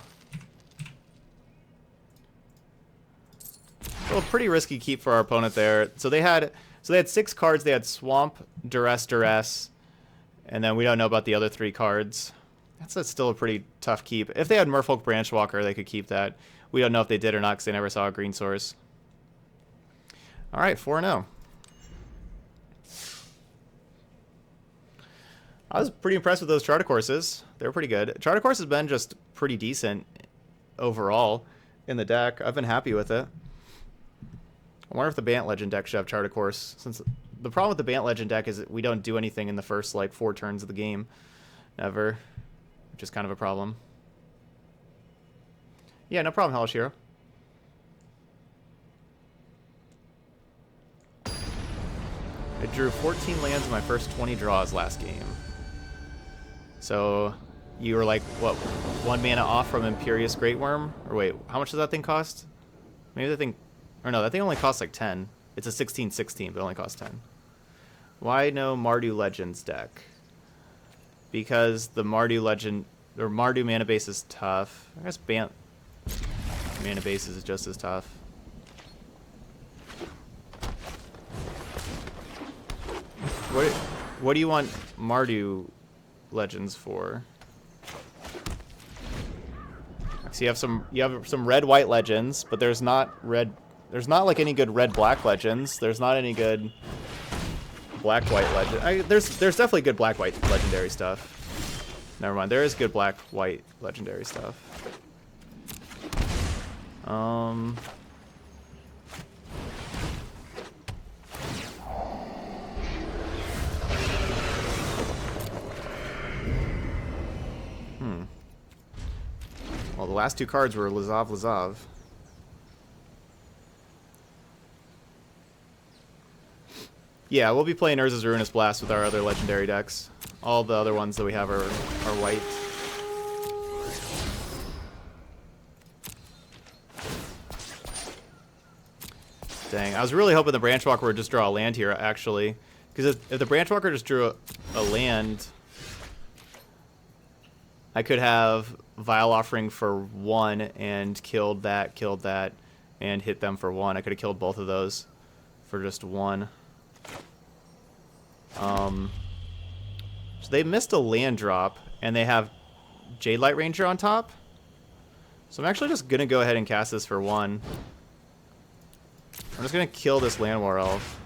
Well, pretty risky keep for our opponent there. So they had 6 cards. They had Swamp, Duress, and then we don't know about the other 3 cards. That's still a pretty tough keep. If they had Merfolk Branchwalker, they could keep that. We don't know if they did or not because they never saw a green source. All right, 4-0. I was pretty impressed with those Charter Courses. They were pretty good. Charter Course has been just pretty decent overall in the deck. I've been happy with it. I wonder if the Bant Legend deck should have Charter Course. Since the problem with the Bant Legend deck is that we don't do anything in the first, like, 4 turns of the game. Ever. Which is kind of a problem. Yeah, no problem, Hellish Hero. I drew 14 lands in my first 20 draws last game. So, you were like, what, 1 mana off from Imperious Great Worm? Or wait, how much does that thing cost? Maybe that thing... Or no, that thing only costs like 10. It's a 16/16, but it only costs 10. Why no Mardu Legends deck? Because the Mardu Legend... Or Mardu mana base is tough. I guess Bant... mana bases is just as tough. What do you want Mardu Legends for? So you have some red-white legends, but there's not like any good red-black legends. There's not any good black-white legend. There's definitely good black-white legendary stuff. Never mind, there is good black-white legendary stuff. Well, the last 2 cards were Lazav. Yeah, we'll be playing Urza's Ruinous Blast with our other legendary decks. All the other ones that we have are white. Dang, I was really hoping the Branchwalker would just draw a land here, actually. Because if the Branchwalker just drew a land, I could have Vile Offering for 1 and killed that, and hit them for 1. I could have killed both of those for just 1. So they missed a land drop, and they have Jade Light Ranger on top. So I'm actually just going to go ahead and cast this for 1. I'm just going to kill this Land War Elf.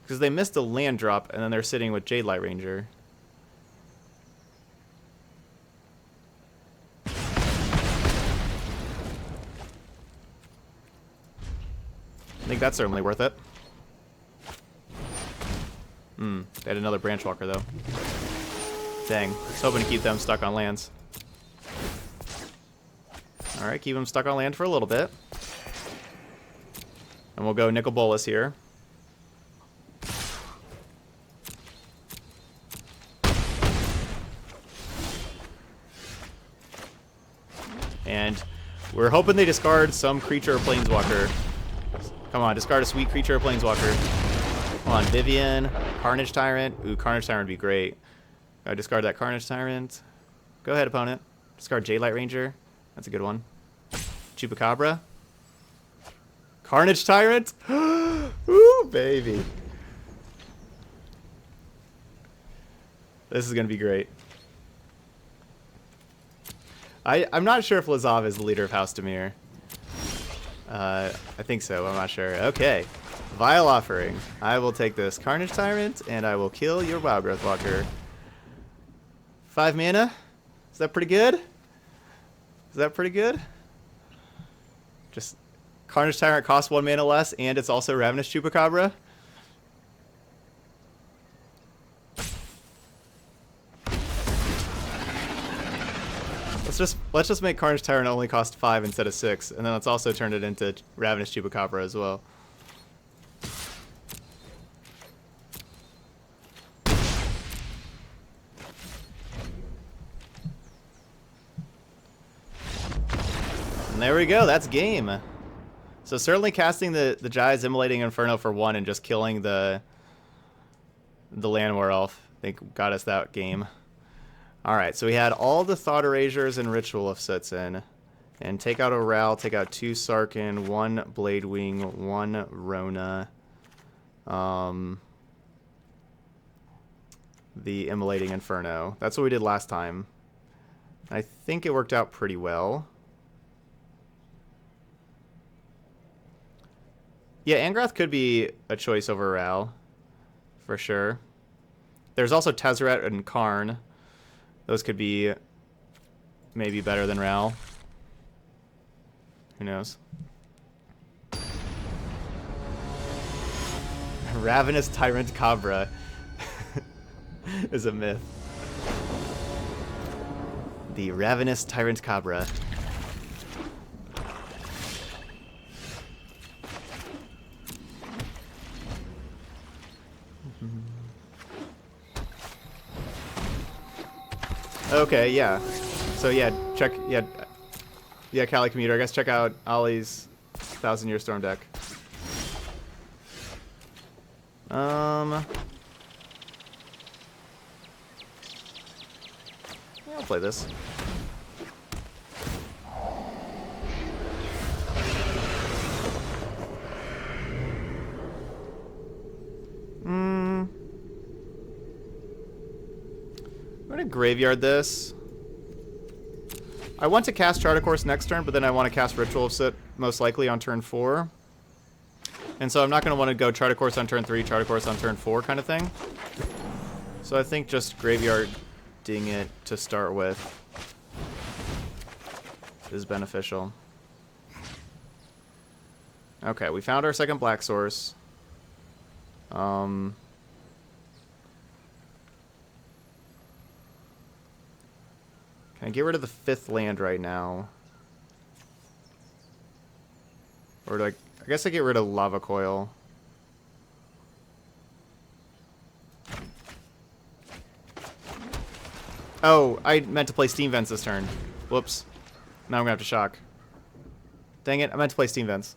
Because they missed a land drop, and then they're sitting with Jade Light Ranger. I think that's certainly worth it. They had another Branchwalker, though. Dang. I was hoping to keep them stuck on lands. All right, keep him stuck on land for a little bit. And we'll go Nicol Bolas here. And we're hoping they discard some creature or planeswalker. Come on, discard a sweet creature or planeswalker. Come on, Vivian, Carnage Tyrant. Ooh, Carnage Tyrant would be great. Discard that Carnage Tyrant. Go ahead, opponent. Discard Jadelight Ranger. That's a good one. Chupacabra. Carnage Tyrant. Ooh, baby. This is going to be great. I'm not sure if Lazav is the leader of House Dimir. I think so. I'm not sure. Okay. Vile Offering. I will take this Carnage Tyrant, and I will kill your Wild Growth Walker. 5 mana? Is that pretty good? Is that pretty good? Just Carnage Tyrant costs 1 mana less, and it's also Ravenous Chupacabra. Let's just make Carnage Tyrant only cost 5 instead of 6, and then let's also turn it into Ravenous Chupacabra as well. And there we go, that's game. So certainly casting the Jai's Immolating Inferno for 1 and just killing the Land War Elf, I think got us that game. Alright, so we had all the Thought Erasures and Ritual of Sitzen. And take out a Ral, take out 2 Sarkhan, 1 Bladewing, 1 Rona. The Immolating Inferno. That's what we did last time. I think it worked out pretty well. Yeah, Angrath could be a choice over Ral, for sure. There's also Tezzeret and Karn. Those could be maybe better than Ral. Who knows? Ravenous Tyrant Cabra is a myth. The Ravenous Tyrant Cabra. Okay, yeah. So yeah, check, yeah, Cali Commuter. I guess check out Ollie's 1000-Year Storm deck. Yeah, I'll play this. I'm gonna graveyard this. I want to cast Chart a Course next turn, but then I want to cast Ritual of Sit most likely on turn 4. And so I'm not going to want to go Chart a Course on turn 3, Chart a Course on turn 4 kind of thing. So I think just graveyarding it to start with is beneficial. Okay, we found our second black source. Can I get rid of the 5th land right now? Or do I guess I get rid of Lava Coil. Oh, I meant to play Steam Vents this turn. Whoops. Now I'm gonna have to shock. Dang it, I meant to play Steam Vents.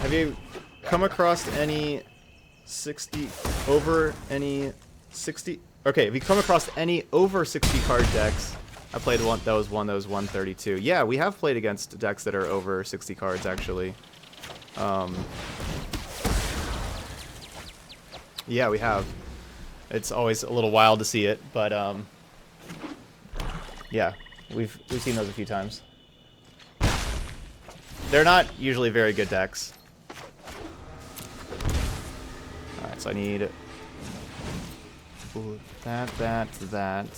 Have you come across any 60 over any 60? Okay, if you come across any over 60 card decks, I played one that was 132. Yeah, we have played against decks that are over 60 cards actually. Yeah, we have. It's always a little wild to see it, but yeah, we've seen those a few times. They're not usually very good decks. All right, so I need that.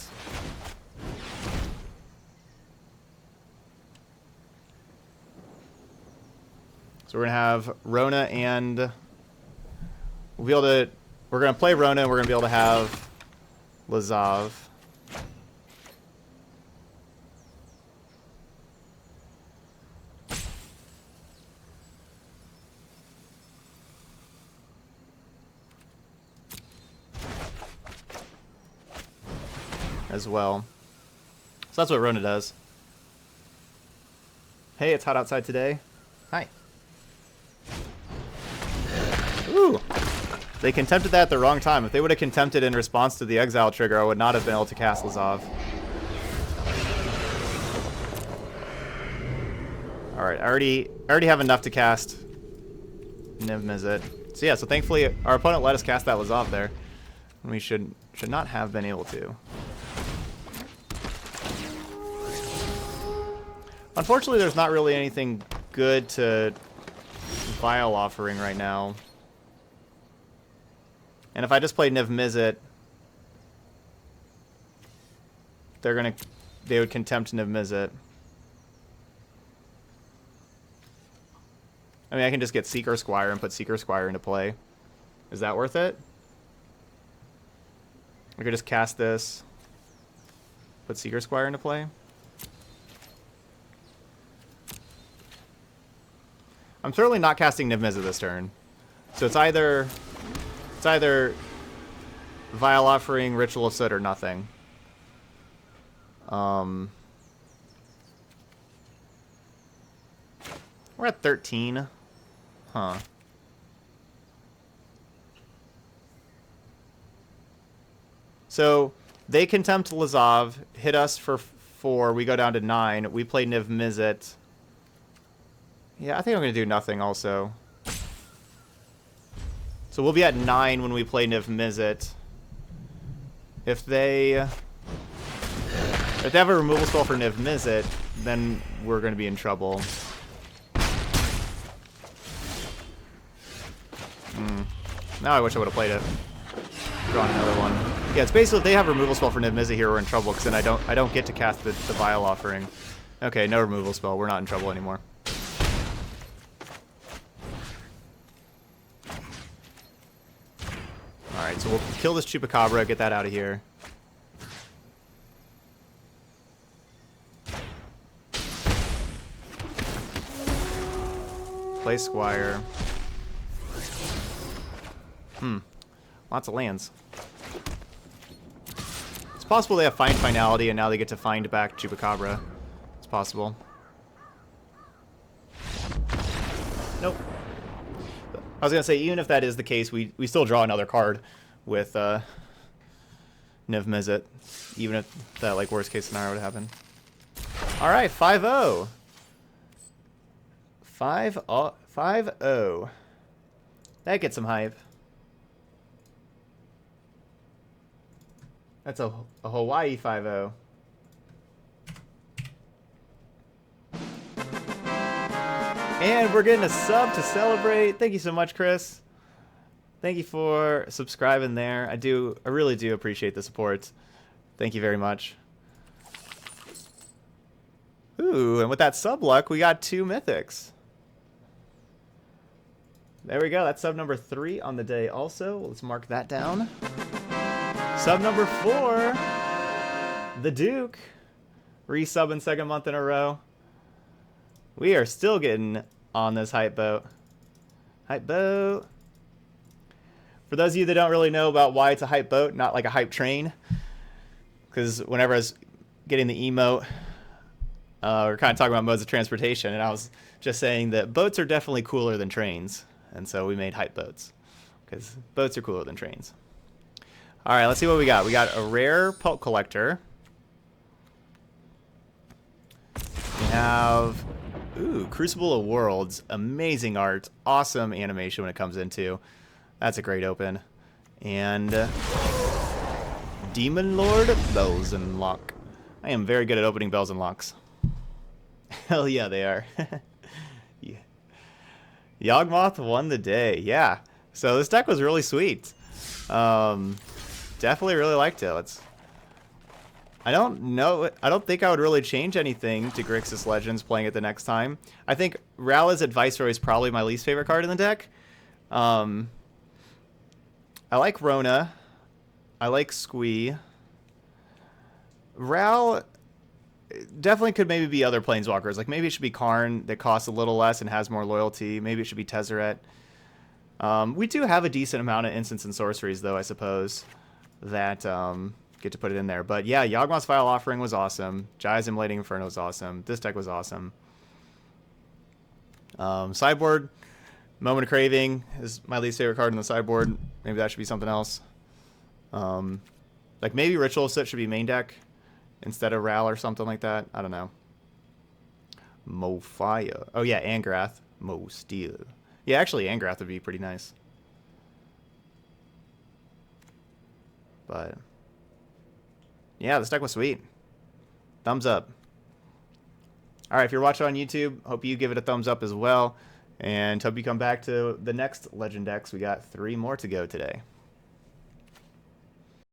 So we're gonna have Rona and we'll be able to. We're gonna play Rona and we're gonna be able to have Lazav. as well. So that's what Rona does. Hey, it's hot outside today. Hi. Ooh. They contempted that at the wrong time. If they would have contempted in response to the exile trigger, I would not have been able to cast Lazov. Alright, I already have enough to cast Niv Mizzet. So yeah, so thankfully our opponent let us cast that Lazov there. And we should not have been able to. Unfortunately, there's not really anything good to Vile Offering right now. And if I just play Niv Mizzet, they would contempt Niv Mizzet. I mean, I can just get Seeker Squire and put Seeker Squire into play. Is that worth it? I could just cast this, put Seeker Squire into play. I'm certainly not casting Niv Mizzet this turn. So it's either Vile Offering, Ritual of Soot, or nothing. We're at 13. Huh. So they contempt Lazov, hit us for 4, we go down to 9, we play Niv Mizzet. Yeah, I think I'm going to do nothing also. So we'll be at 9 when we play Niv Mizzet. If they have a removal spell for Niv Mizzet, then we're going to be in trouble. Now I wish I would have played it. Drawn another one. Yeah, it's basically if they have a removal spell for Niv Mizzet here, we're in trouble, because then I don't get to cast the Vile Offering. Okay, no removal spell. We're not in trouble anymore. Alright, so we'll kill this Chupacabra, get that out of here. Play Squire. Lots of lands. It's possible they have Find Finality and now they get to find back Chupacabra. It's possible. Nope. I was going to say, even if that is the case, we still draw another card with Niv Mizzet, even if that like worst case scenario would happen. All right, 5-0. 5-0. That gets some hype. That's a Hawaii 5-0. And we're getting a sub to celebrate. Thank you so much, Chris. Thank you for subscribing there. I really do appreciate the support. Thank you very much. Ooh, and with that sub luck, we got 2 mythics. There we go. That's sub number 3 on the day also. Let's mark that down. Sub number 4, the Duke. Resubbing second month in a row. We are still getting on this hype boat. Hype boat. For those of you that don't really know about why it's a hype boat, not like a hype train, because whenever I was getting the emote, we're kind of talking about modes of transportation, and I was just saying that boats are definitely cooler than trains, and so we made hype boats, because boats are cooler than trains. All right, let's see what we got. We got a rare Pulp Collector. We have, Crucible of Worlds. Amazing art. Awesome animation when it comes into. That's a great open. And Demon Lord Bells and Lock. I am very good at opening bells and locks. Hell yeah, they are. Yeah. Yawgmoth won the day. Yeah. So this deck was really sweet. Definitely really liked it. I don't think I would really change anything to Grixis Legends playing it the next time. I think Rala's Advisory is probably my least favorite card in the deck. I like Rona. I like Squee. Ral definitely could maybe be other Planeswalkers. Like maybe it should be Karn that costs a little less and has more loyalty. Maybe it should be Tezzeret. We do have a decent amount of instants and sorceries, though, I suppose, that get to put it in there. But yeah, Yawgmoth's Vile Offering was awesome. Jai's Immolating Inferno was awesome. This deck was awesome. Sideboard, Moment of Craving is my least favorite card in the sideboard. Maybe that should be something else. Like maybe Ritual Sit should be main deck instead of Ral or something like that. I don't know. Mo Fire. Oh yeah, Angrath. Mo Steel. Yeah, actually Angrath would be pretty nice. But yeah, this deck was sweet. Thumbs up. All right, if you're watching on YouTube, hope you give it a thumbs up as well. And hope you come back to the next Legend decks. We got 3 more to go today.